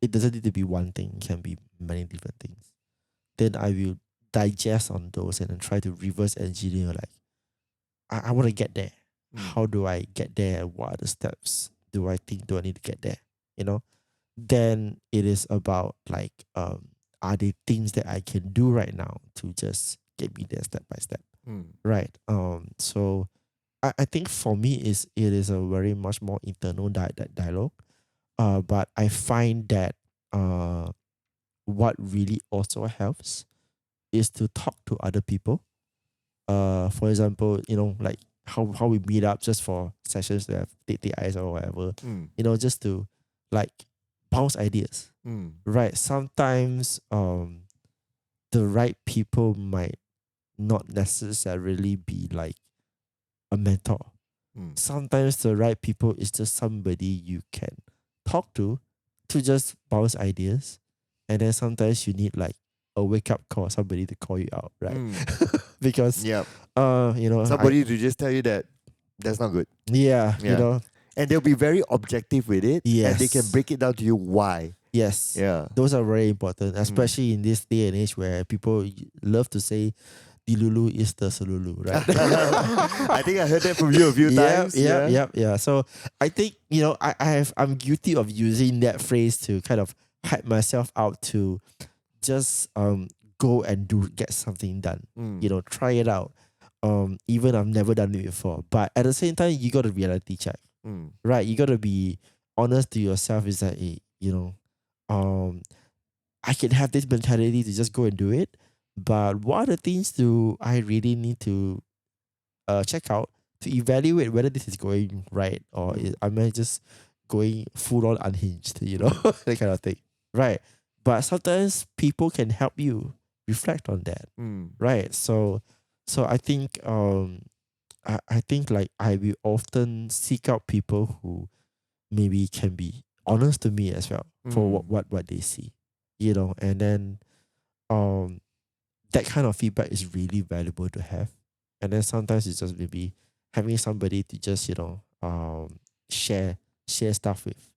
It doesn't need to be one thing, it can be many different things. Then I will digest on those and then try to reverse engineer, like I want to get there. How do I get there? What are the steps do I need to get there? Then it is about like are there things that I can do right now to just get me there step by step. Right. So I think for me it is a very much more internal dialogue. But I find that what really also helps is to talk to other people. For example, like how we meet up just for sessions to have date eyes or whatever. Just to like bounce ideas. Right. Sometimes the right people might not necessarily be like a mentor. Sometimes the right people is just somebody you can talk to just bounce ideas. And then sometimes you need like a wake up call, somebody to call you out, right? Because somebody to just tell you that that's not good. Yeah. And they'll be very objective with it. Yes. And they can break it down to you why. Yes. Yeah. Those are very important, especially in this day and age where people love to say Dilulu is the Salulu, right? I think I heard that from you a few times. Yeah. So I think, I'm guilty of using that phrase to kind of hype myself out to just go and get something done. Try it out. Even I've never done it before. But at the same time, you got to reality check. Right? You got to be honest to yourself. Is that, I can have this mentality to just go and do it. But what are the things do I really need to check out to evaluate whether this is going right, or am I just going full on unhinged, that kind of thing. Right. But sometimes people can help you reflect on that. Right. So I think I think like I will often seek out people who maybe can be honest to me as well for what they see. And then um that kind of feedback is really valuable to have. And then sometimes it's just maybe having somebody to just, share stuff with,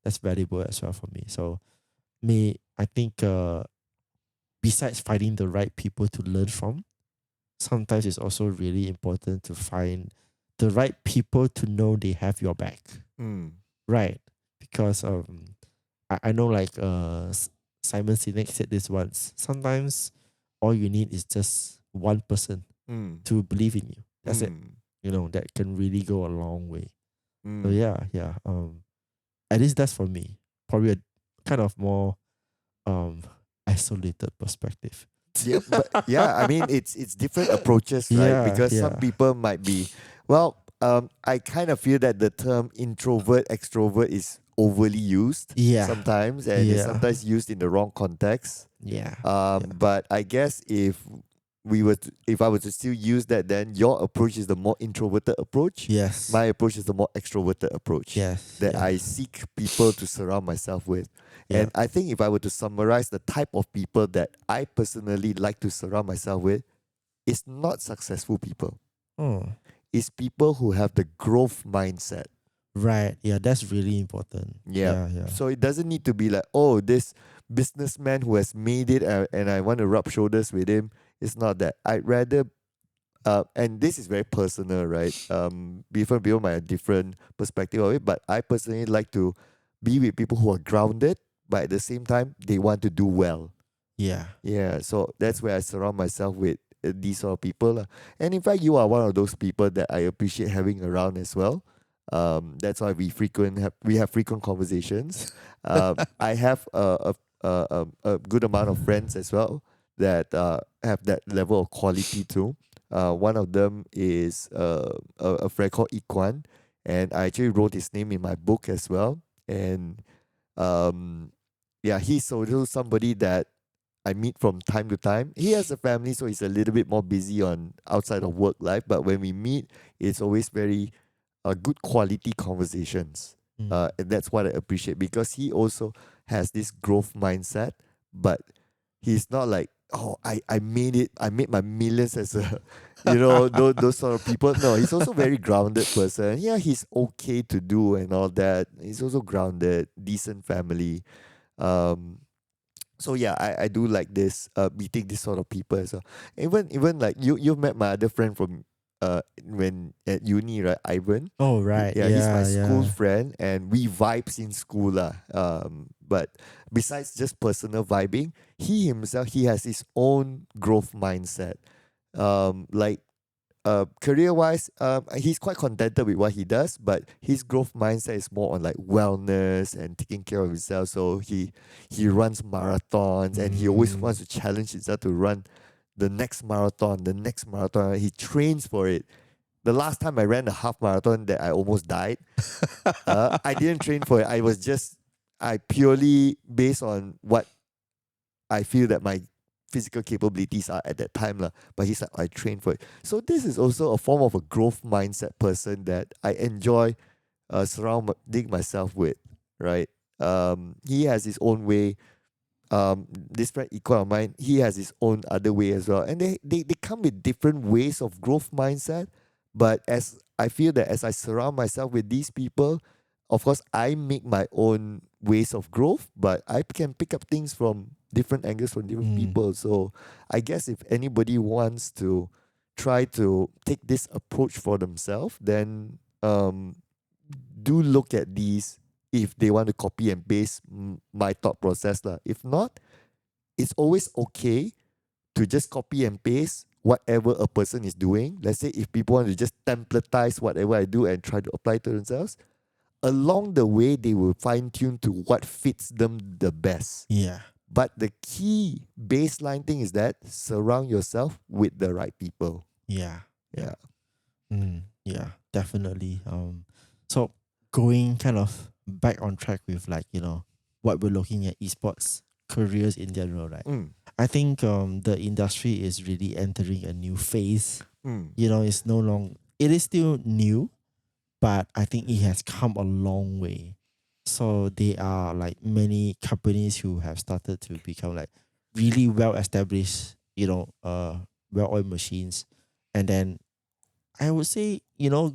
that's valuable as well for me. So I think besides finding the right people to learn from, sometimes it's also really important to find the right people to know they have your back. Right. Because I know like Simon Sinek said this once. Sometimes all you need is just one person to believe in you. That's it. That can really go a long way. So yeah. At least that's for me. Probably a kind of more isolated perspective. Yeah, but yeah, I mean it's different approaches, right? Because some people might be, well, I kind of feel that the term introvert extrovert is overly used sometimes, and it's sometimes used in the wrong context. But I guess if I were to still use that, then your approach is the more introverted approach. Yes. My approach is the more extroverted approach. Yes. That I seek people to surround myself with. And I think if I were to summarize the type of people that I personally like to surround myself with, it's not successful people. It's people who have the growth mindset. Right. Yeah, that's really important. Yeah. So it doesn't need to be like, oh, this businessman who has made it and I want to rub shoulders with him. It's not that. I'd rather, and this is very personal, right? Different people might have a different perspective of it, but I personally like to be with people who are grounded, but at the same time, they want to do well. Yeah. So that's where I surround myself with these sort of people. lah. And in fact, you are one of those people that I appreciate having around as well. That's why we have frequent conversations. I have a good amount of friends as well that have that level of quality too. One of them is a friend called Ikwan, and I actually wrote his name in my book as well. And he's also somebody that I meet from time to time. He has a family, so he's a little bit more busy on outside of work life. But when we meet, it's always very good quality conversations. And that's what I appreciate, because he also has this growth mindset, but he's not like, oh, I made it. I made my millions as a, those sort of people. No, he's also very grounded person. Yeah, he's okay to do and all that. He's also grounded, decent family. So yeah, I do like this meeting this sort of people as well. Even like you've met my other friend from when at uni, right? Ivan. Oh right. Yeah, he's my school friend, and we vibes in school lah. But besides just personal vibing, he himself, he has his own growth mindset. Like career wise, he's quite contented with what he does, but his growth mindset is more on like wellness and taking care of himself. So he runs marathons, and he always wants to challenge himself to run the next marathon. He trains for it. The last time I ran a half marathon that I almost died, I didn't train for it. I purely based on what I feel that my physical capabilities are at that time lah. But he's like, I train for it. So this is also a form of a growth mindset person that I enjoy surrounding myself with, right? He has his own way. This friend equal of mine, he has his own other way as well. And they come with different ways of growth mindset. But as I feel that as I surround myself with these people, of course, I make my own ways of growth, but I can pick up things from different angles from different people. So I guess if anybody wants to try to take this approach for themselves, then do look at these if they want to copy and paste my thought process lah. If not, it's always okay to just copy and paste whatever a person is doing. Let's say if people want to just templatize whatever I do and try to apply to themselves, along the way they will fine tune to what fits them the best. Yeah. But the key baseline thing is that surround yourself with the right people. Yeah. Yeah, Definitely. So going kind of back on track with like, what we're looking at esports careers in general, right? I think the industry is really entering a new phase. It's no longer, it is still new, but I think it has come a long way. So there are like many companies who have started to become like really well established, well-oiled machines. And then I would say,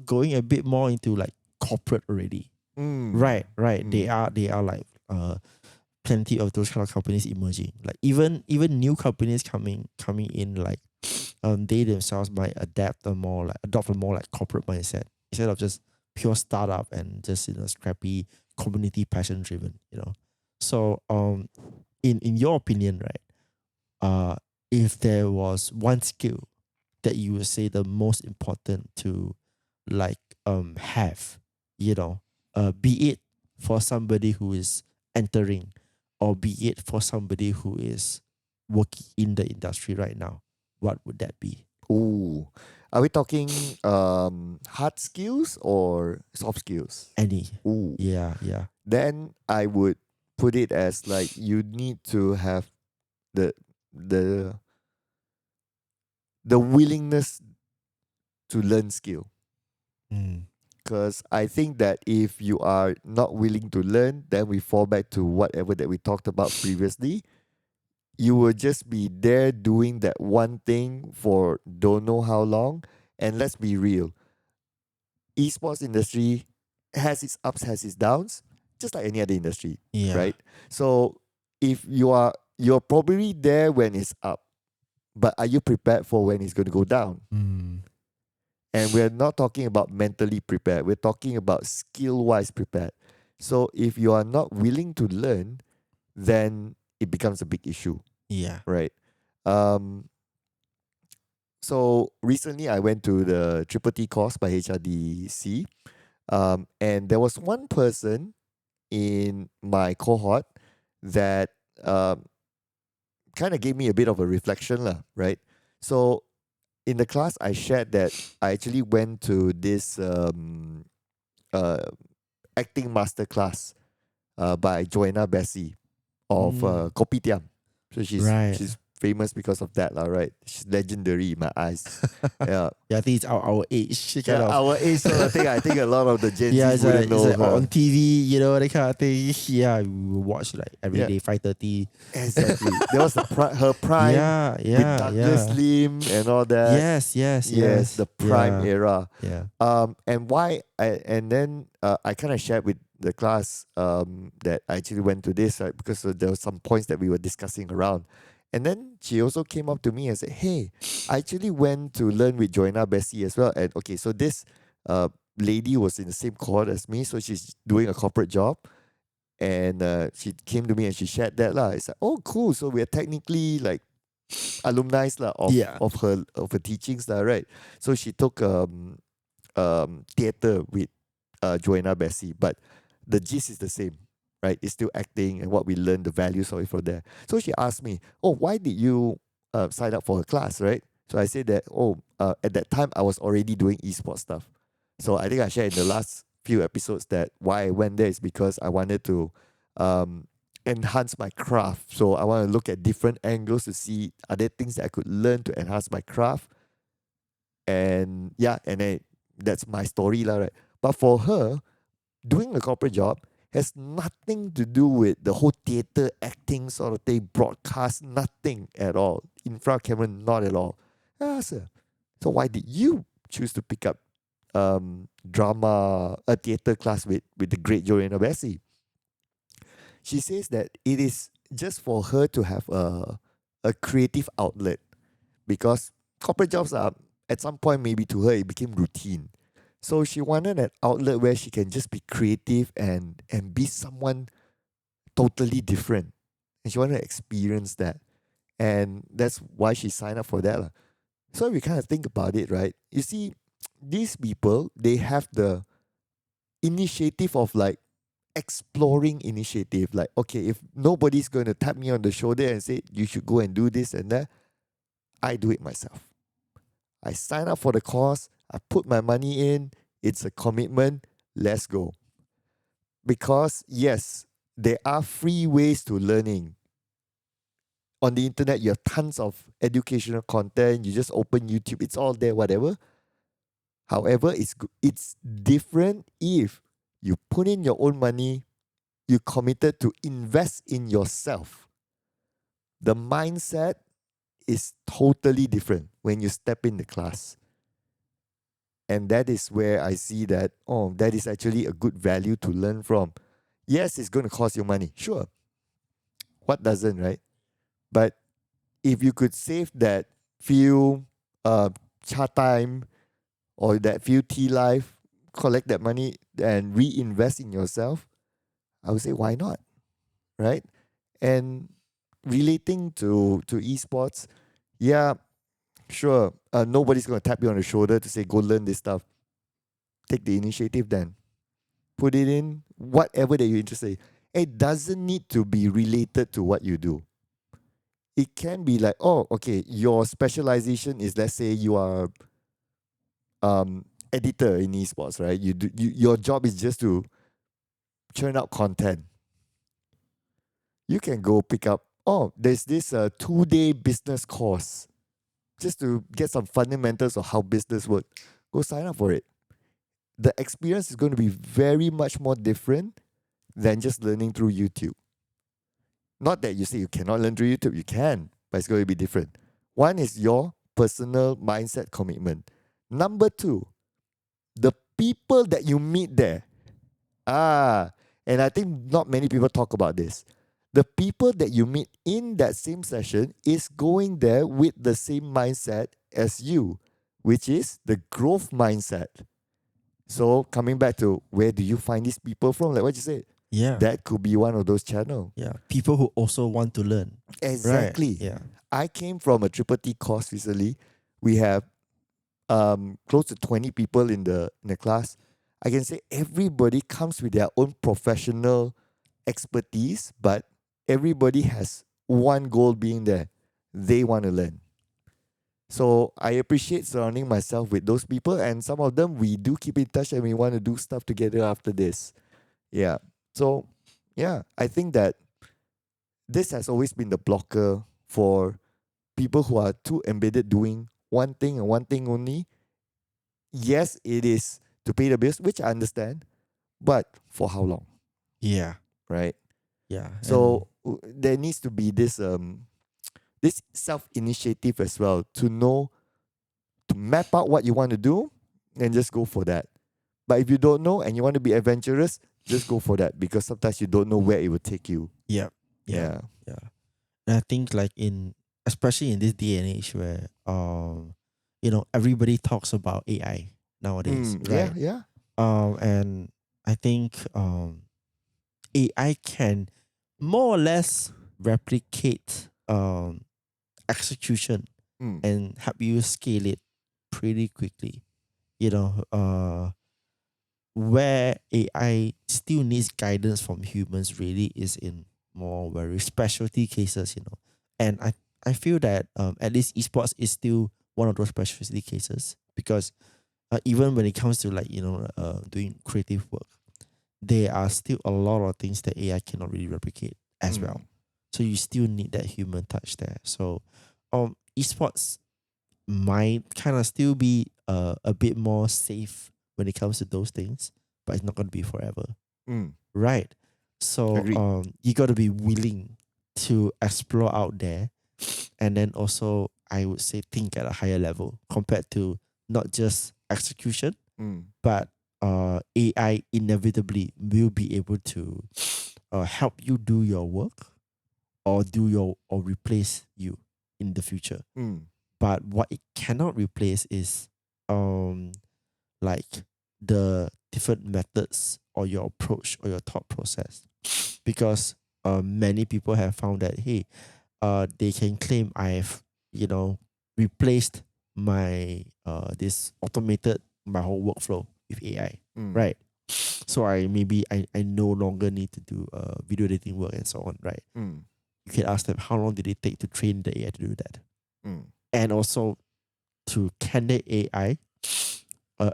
going a bit more into like corporate already. Right. They are like plenty of those kind of companies emerging. Like even new companies coming in, like they themselves might adopt a more like corporate mindset instead of just pure startup and just scrappy community passion driven. So in your opinion, right? If there was one skill that you would say the most important to like have, be it for somebody who is entering, or be it for somebody who is working in the industry right now, what would that be? Ooh. Are we talking hard skills or soft skills? Any? Ooh. Yeah. Then I would put it as like you need to have the the the willingness to learn skill. Mm. Because I think that if you are not willing to learn, then we fall back to whatever that we talked about previously. You will just be there doing that one thing for don't know how long. And let's be real, esports industry has its ups, has its downs, just like any other industry, Yeah. right? So if you're probably there when it's up, but are you prepared for when it's going to go down? Mm. And we're not talking about mentally prepared. We're talking about skill-wise prepared. So if you are not willing to learn, then it becomes a big issue, Yeah. right? Um, so recently I went to the Triple T course by HRDC, and there was one person in my cohort that um, kind of gave me a bit of a reflection, lah, right? So in the class, I shared that I actually went to this uh, acting master class by Joanna Bessie of Kopitiam. So Right. she's famous because of that, lah, right? She's legendary in my eyes. Yeah. Yeah, I think it's our age kind Yeah, of. our age sort of thing. I think a lot of the Gen Yeah, Zs it's wouldn't know like her. on TV, that kind of thing. Yeah, we will watch like every Yeah. day, 5:30. Exactly. There was her prime Yeah, with Douglas Lim and all that. Yes. The prime era. Yeah. And why? And then I kind of shared with the class that I actually went to this, right? Because there were some points that we were discussing around. And then she also came up to me and said, "Hey, I actually went to learn with Joanna Bessie as well." And okay, so this lady was in the same cohort as me, so she's doing a corporate job. And she came to me and she shared that lah. It's like, oh, cool. So we're technically like alumni lah of her teachings lah, right? So she took theater with Joanna Bessie, but the gist is the same, right? It's still acting and what we learn, the values of it from there. So she asked me, oh, why did you sign up for her class, right? So I said that, at that time I was already doing esports stuff. So I think I shared in the last few episodes that why I went there is because I wanted to enhance my craft. So I want to look at different angles to see are there things that I could learn to enhance my craft. And yeah, and then that's my story lah, right? But for her, doing a corporate job has nothing to do with the whole theater acting sort of thing, broadcast, nothing at all. In front of camera, not at all. I asked her, so why did you choose to pick up drama, a theater class with the great Joanna Bessie? She says that it is just for her to have a creative outlet, because corporate jobs are at some point, maybe to her it became routine. So she wanted an outlet where she can just be creative and be someone totally different. And she wanted to experience that. And that's why she signed up for that, lah. So we kind of think about it, right? You see, these people, they have the initiative of like exploring initiative. Like, okay, if nobody's going to tap me on the shoulder and say, you should go and do this and that, I do it myself. I sign up for the course, I put my money in, it's a commitment, let's go. Because yes, there are free ways to learning. On the internet, you have tons of educational content. You just open YouTube, it's all there, whatever. However, it's different if you put in your own money, you committed to invest in yourself. the mindset is totally different when you step in the class. And that is where I see that, that is actually a good value to learn from. Yes, it's going to cost you money. Sure. What doesn't, right? But if you could save that few cha time or that few tea life, collect that money and reinvest in yourself, I would say, why not? Right? And relating to esports, yeah, sure. Nobody's going to tap you on the shoulder to say, go learn this stuff. Take the initiative then. Put it in, whatever that you're interested in. It doesn't need to be related to what you do. It can be like, okay, your specialization is, let's say you are editor in esports, right? Your job is just to churn out content. You can go pick up, there's this 2-day business course just to get some fundamentals of how business works. Go sign up for it. The experience is going to be very much more different than just learning through YouTube. Not that you say you cannot learn through YouTube, you can, but it's going to be different. One is your personal mindset commitment. Number 2, the people that you meet there. And I think not many people talk about this. The people that you meet in that same session is going there with the same mindset as you, which is the growth mindset. So coming back to where do you find these people from? Like what you said, Yeah. that could be one of those channels. Yeah. People who also want to learn. Exactly. Right. Yeah. I came from a triple T course recently. We have close to 20 people in the class. I can say everybody comes with their own professional expertise, but everybody has one goal being there. They want to learn. So I appreciate surrounding myself with those people, and some of them we do keep in touch and we want to do stuff together after this. Yeah. So yeah, I think that this has always been the blocker for people who are too embedded doing one thing and one thing only. Yes, it is to pay the bills, which I understand, but for how long? Yeah. Right? Yeah. So there needs to be this this self-initiative as well to know, to map out what you want to do and just go for that. But if you don't know and you want to be adventurous, just go for that, because sometimes you don't know where it will take you. Yeah. Yeah. And I think like especially in this day and age where everybody talks about AI nowadays, right? Yeah. And I think AI can more or less replicate execution and help you scale it pretty quickly. Where AI still needs guidance from humans really is in more very specialty cases, And I feel that at least esports is still one of those specialty cases, because even when it comes to doing creative work, there are still a lot of things that AI cannot really replicate as well. So you still need that human touch there. So esports might kind of still be a bit more safe when it comes to those things, but it's not going to be forever. Right. So Agreed. you got to be willing to explore out there, and then also I would say think at a higher level compared to not just execution, but AI inevitably will be able to help you do your work or replace you in the future. But what it cannot replace is like the different methods or your approach or your thought process, because many people have found that they can claim I've replaced my this automated my whole workflow with AI, right? So I no longer need to do video editing work and so on, right? You can ask them how long did it take to train the AI to do that, and also to can the AI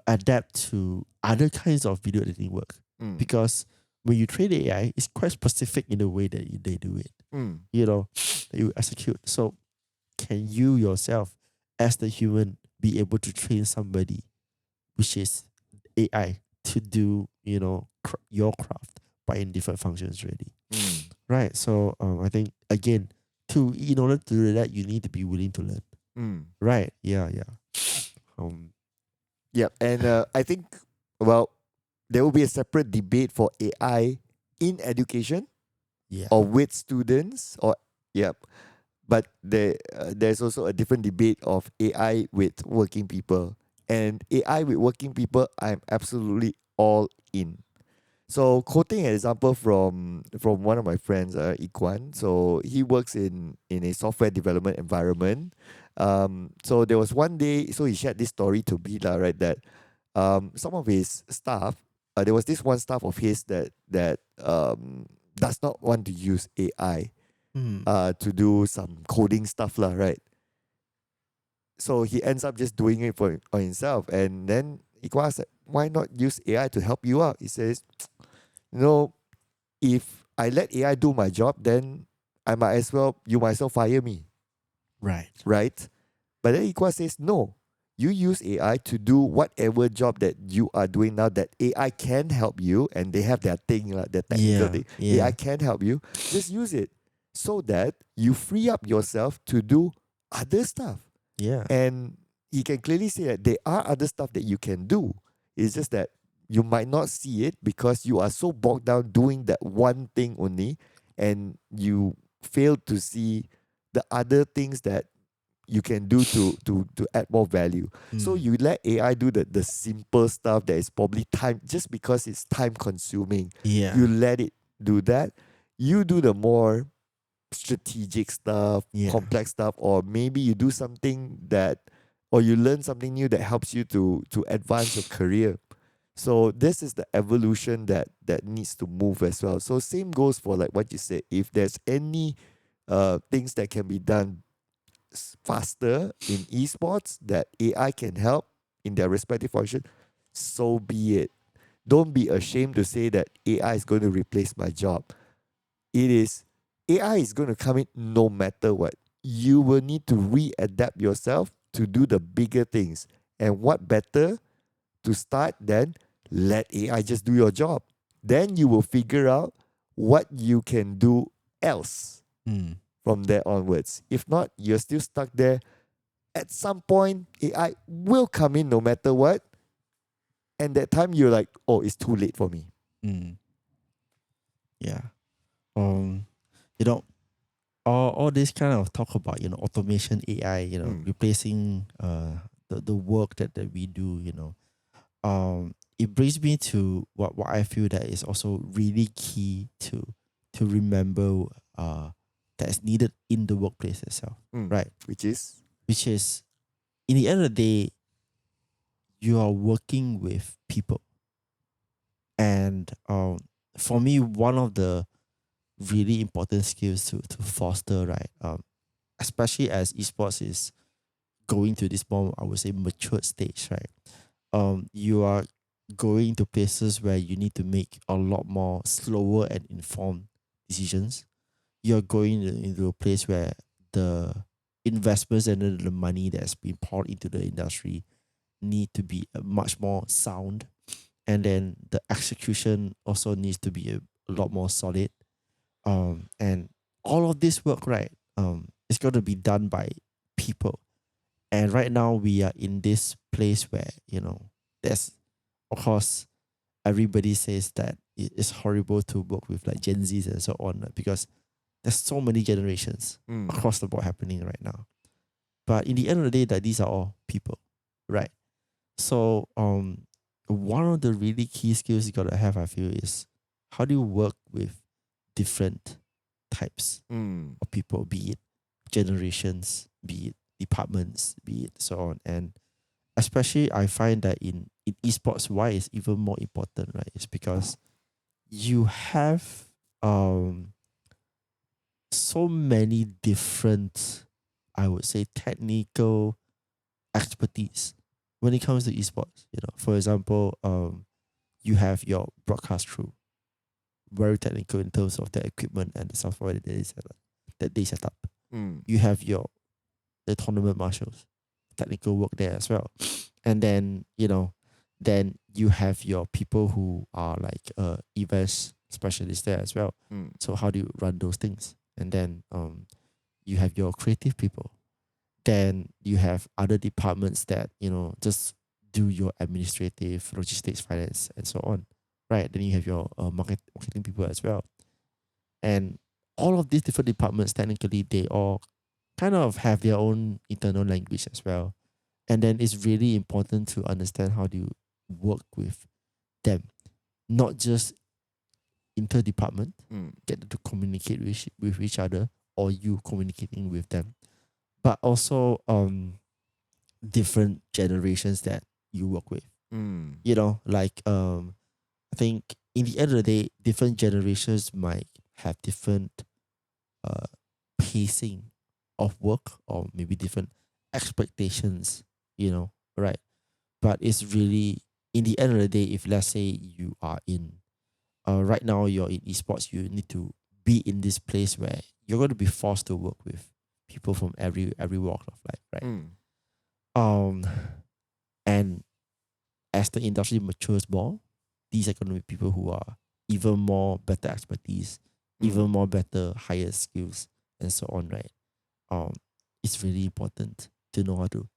adapt to other kinds of video editing work, because when you train the AI, it's quite specific in the way that they do it, that you execute. So can you yourself, as the human, be able to train somebody, which is AI, to do your craft but in different functions, really? Right. So I think again, in order to do that, you need to be willing to learn. Right. Yeah. Um, Yep. And I think, well, there will be a separate debate for AI in education yeah. or with students, or yep. But there's also a different debate of AI with working people. And AI with working people, I'm absolutely all in. So quoting an example from one of my friends, Ikwan. So he works in a software development environment. So there was one day, so he shared this story to me, lah, right? That some of his staff, there was this one staff of his that does not want to use AI to do some coding stuff, lah, right? So he ends up just doing it for on himself, and then Ikwan said, "Why not use AI to help you out?" He says, "You know, if I let AI do my job, then you might as well fire me, Right. right?" But then Ikwa says, no, you use AI to do whatever job that you are doing now that AI can help you, and they have their thing, like their technical thing. AI can help you. Just use it so that you free up yourself to do other stuff. Yeah. And he can clearly say that there are other stuff that you can do. It's just that you might not see it because you are so bogged down doing that one thing only, and you fail to see the other things that you can do to add more value. So you let AI do the simple stuff that is probably time, just because it's time consuming. Yeah. You let it do that. You do the more strategic stuff, complex stuff, or maybe you do something that, or you learn something new that helps you to advance your career. So this is the evolution that needs to move as well. So same goes for like what you said. If there's any things that can be done faster in esports that AI can help in their respective function, so be it. Don't be ashamed to say that AI is going to replace my job. It is, AI is going to come in no matter what. You will need to readapt yourself to do the bigger things. And what better to start than let AI just do your job? Then you will figure out what you can do else from there onwards. If not, you're still stuck there. At some point, AI will come in no matter what. And that time you're like, oh, it's too late for me. Yeah. You know, all this kind of talk about, automation, AI, replacing the work that we do, it brings me to what I feel that is also really key to remember that's needed in the workplace itself. Right. Which is? Which is, in the end of the day, you are working with people. And for me, one of the really important skills to foster, right? Especially as esports is going to this more, I would say, matured stage, right? You are going to places where you need to make a lot more slower and informed decisions. You're going into a place where the investments and the money that's been poured into the industry need to be much more sound, and then the execution also needs to be a lot more solid. And all of this work, right, it's going to be done by people. And right now we are in this place where, there's, of course, everybody says that it's horrible to work with like Gen Zs and so on, because there's so many generations across the board happening right now. But in the end of the day, that these are all people, right? So one of the really key skills you gotta have, I feel, is how do you work with different types of people, be it generations, be it departments, be it so on. And especially I find that in esports, why it's even more important, right? It's because you have so many different, I would say, technical expertise when it comes to esports. For example, you have your broadcast crew, very technical in terms of the equipment and the software that they set up. You have the tournament marshals, technical work there as well. And then, then you have your people who are like events specialists there as well. So how do you run those things? And then you have your creative people. Then you have other departments that, just do your administrative, logistics, finance, and so on. Right. Then you have your marketing people as well. And all of these different departments, technically, they all kind of have their own internal language as well. And then it's really important to understand how do you work with them, not just inter-department, get them to communicate with each other, or you communicating with them, but also different generations that you work with. Like I think in the end of the day, different generations might have different pacing of work, or maybe different expectations, right? But it's really, in the end of the day, if let's say you are in right now you're in esports, you need to be in this place where you're going to be forced to work with people from every walk of life, right? And as the industry matures more, these are going to be people who are even more better expertise, even more better, higher skills, and so on, right? It's really important to know how to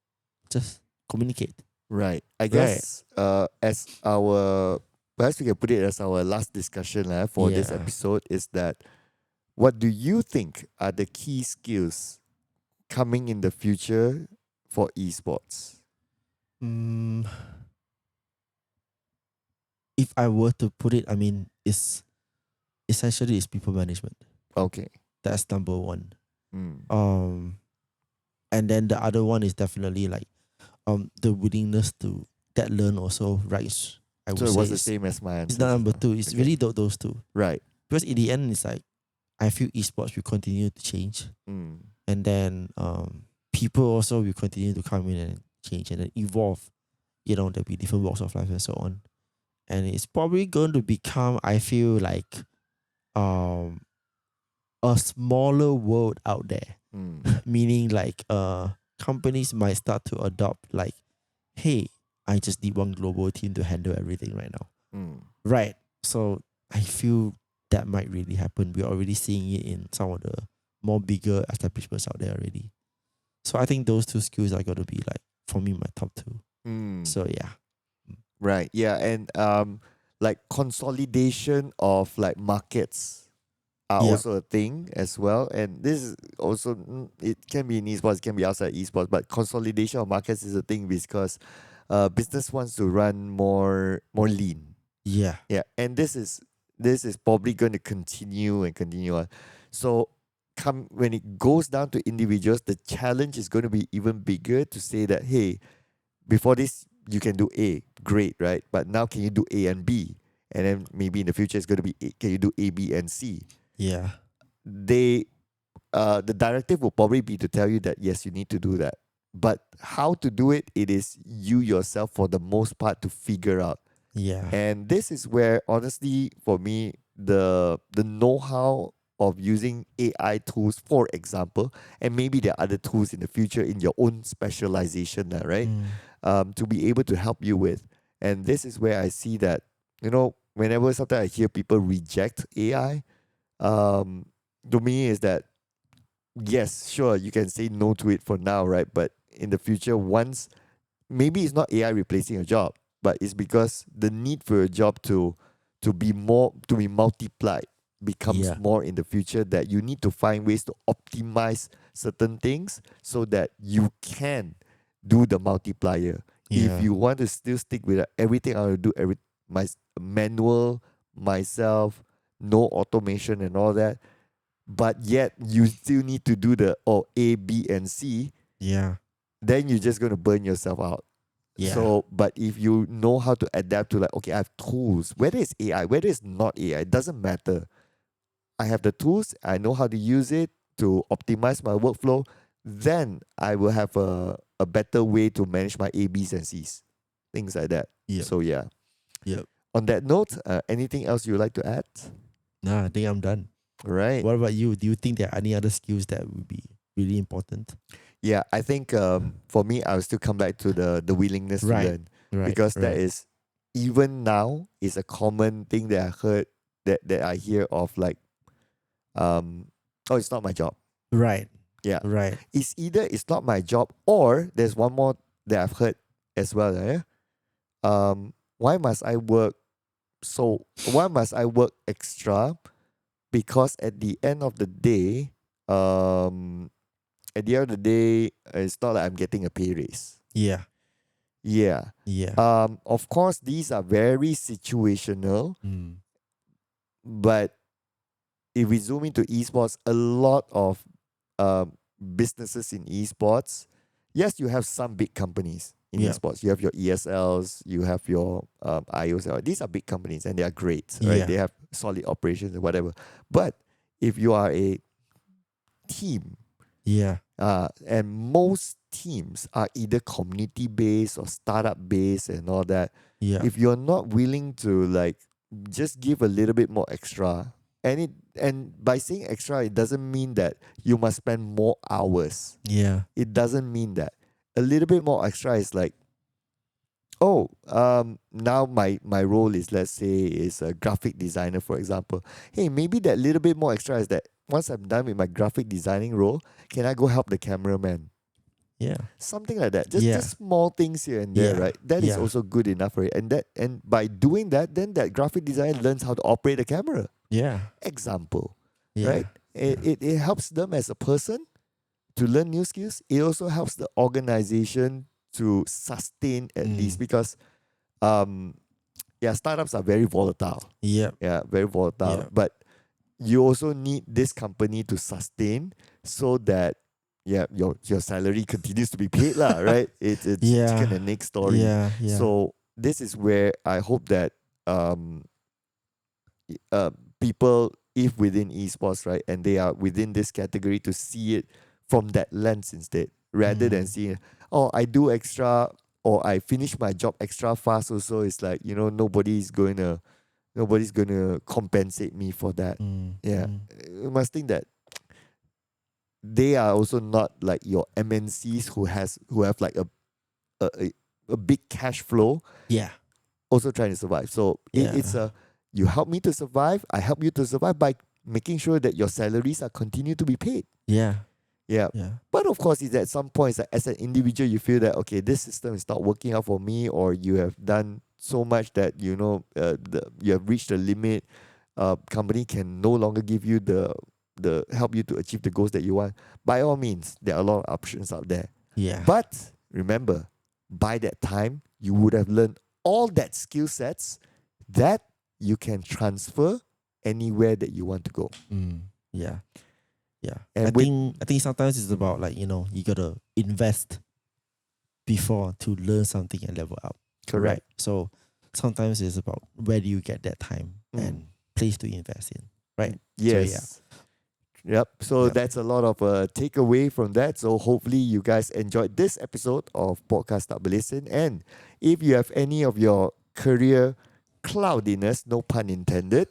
just communicate. Right. I guess as our, perhaps we can put it as our last discussion for this episode, is that what do you think are the key skills coming in the future for esports? If I were to put it, I mean, essentially it's people management. Okay. That's number one. And then the other one is definitely like the willingness to learn also, right? I would So it say was the same as my answer. it's not number two. It's really those two. Right. Because in the end, it's like I feel esports will continue to change, and then people also will continue to come in and change and then evolve. There'll be different walks of life and so on, and it's probably going to become, I feel like, a smaller world out there. Meaning like companies might start to adopt like, hey, I just need one global team to handle everything right now. Right. So I feel that might really happen. We're already seeing it in some of the more bigger establishments out there already. So I think those two skills are gonna be like, for me, my top two. So yeah. Right. Yeah. And like consolidation of like markets are also a thing as well. And this is also, it can be in esports, it can be outside esports, but consolidation of markets is a thing because business wants to run more lean. Yeah. Yeah. And this is probably going to continue and continue on. So when it goes down to individuals, the challenge is going to be even bigger to say that, hey, before this you can do A, great, right? But now can you do A and B? And then maybe in the future it's going to be can you do A, B, and C? Yeah. The directive will probably be to tell you that yes, you need to do that. But how to do it, it is you yourself for the most part to figure out. Yeah. And this is where, honestly, for me, the know-how of using AI tools, for example, and maybe there are other tools in the future in your own specialization, right? To be able to help you with. And this is where I see that, whenever sometimes I hear people reject AI, to me is that, yes, sure, you can say no to it for now, right? But in the future, once, maybe it's not AI replacing your job, but it's because the need for your job to be multiplied becomes more in the future, that you need to find ways to optimize certain things so that you can do the multiplier. If you want to still stick with everything I want to do, my manual, myself, no automation and all that, but yet you still need to do the A, B, and C, then you're just going to burn yourself out. So, but if you know how to adapt to like, okay, I have tools, whether it's AI, whether it's not AI, it doesn't matter. I have the tools, I know how to use it to optimize my workflow, then I will have a better way to manage my A, B's, and C's. Things like that. So yeah. On that note, anything else you would like to add? Nah, I think I'm done. Right. What about you? Do you think there are any other skills that would be really important? Yeah, I think for me, I will still come back to the willingness to learn. Because that is, even now, is a common thing that I heard, that I hear of, like, oh, it's not my job. Right. Yeah. Right. It's either it's not my job, or there's one more that I've heard as well. Why must I work why must I work extra? Because at the end of the day, it's not like I'm getting a pay raise. Yeah. Yeah. Yeah. Of course, these are very situational, but if we zoom into esports, a lot of businesses in esports, yes, you have some big companies in Yeah. esports. You have your ESLs, you have your IOSL. These are big companies and they are great, right? Yeah. They have solid operations and whatever. But if you are a team, Yeah. and most teams are either community based or startup based and all that. Yeah. If you're not willing to like just give a little bit more extra, and by saying extra, it doesn't mean that you must spend more hours. Yeah. It doesn't mean that. A little bit more extra is like, now my role is, let's say, is a graphic designer, for example. Hey, maybe that little bit more extra is that once I'm done with my graphic designing role, can I go help the cameraman? Yeah. Something like that. Yeah. Just small things here and there, Yeah. right? That is Yeah. also good enough for it. And by doing that, then that graphic designer learns how to operate a camera. Yeah. Example, Yeah. right? It helps them as a person to learn new skills. It also helps the organization to sustain at least, because startups are very volatile. Yeah. Yeah, very volatile. Yeah. But you also need this company to sustain so that your salary continues to be paid lah, right? It's Yeah. chicken and egg story. Yeah. Yeah. So this is where I hope that people, if within esports, right, and they are within this category, to see it from that lens instead, rather than seeing, I do extra, or I finish my job extra fast. Also, it's like, nobody's gonna compensate me for that. Yeah, you must think that they are also not like your MNCs who have like a big cash flow, Yeah. also trying to survive. So it's you help me to survive, I help you to survive by making sure that your salaries are continue to be paid. Yeah. Yeah. Yeah. But of course, it's at some points that as an individual, you feel that, okay, this system is not working out for me, or you have done so much that you have reached the limit. Company can no longer give you the help you to achieve the goals that you want. By all means, there are a lot of options out there. Yeah. But remember, by that time, you would have learned all that skill sets that you can transfer anywhere that you want to go. Yeah. Yeah. And I think sometimes it's about like, you gotta invest before to learn something and level up. Correct. Right? So sometimes it's about where do you get that time and place to invest in. Right? Yes. Yep. So that's a lot of takeaway from that. So hopefully you guys enjoyed this episode of Podcast Tak Berlesen. And if you have any of your career cloudiness, no pun intended,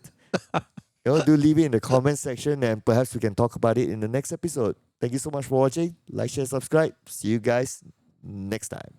do leave it in the comment section, and perhaps we can talk about it in the next episode. Thank you so much for watching. Like, share, subscribe. See you guys next time.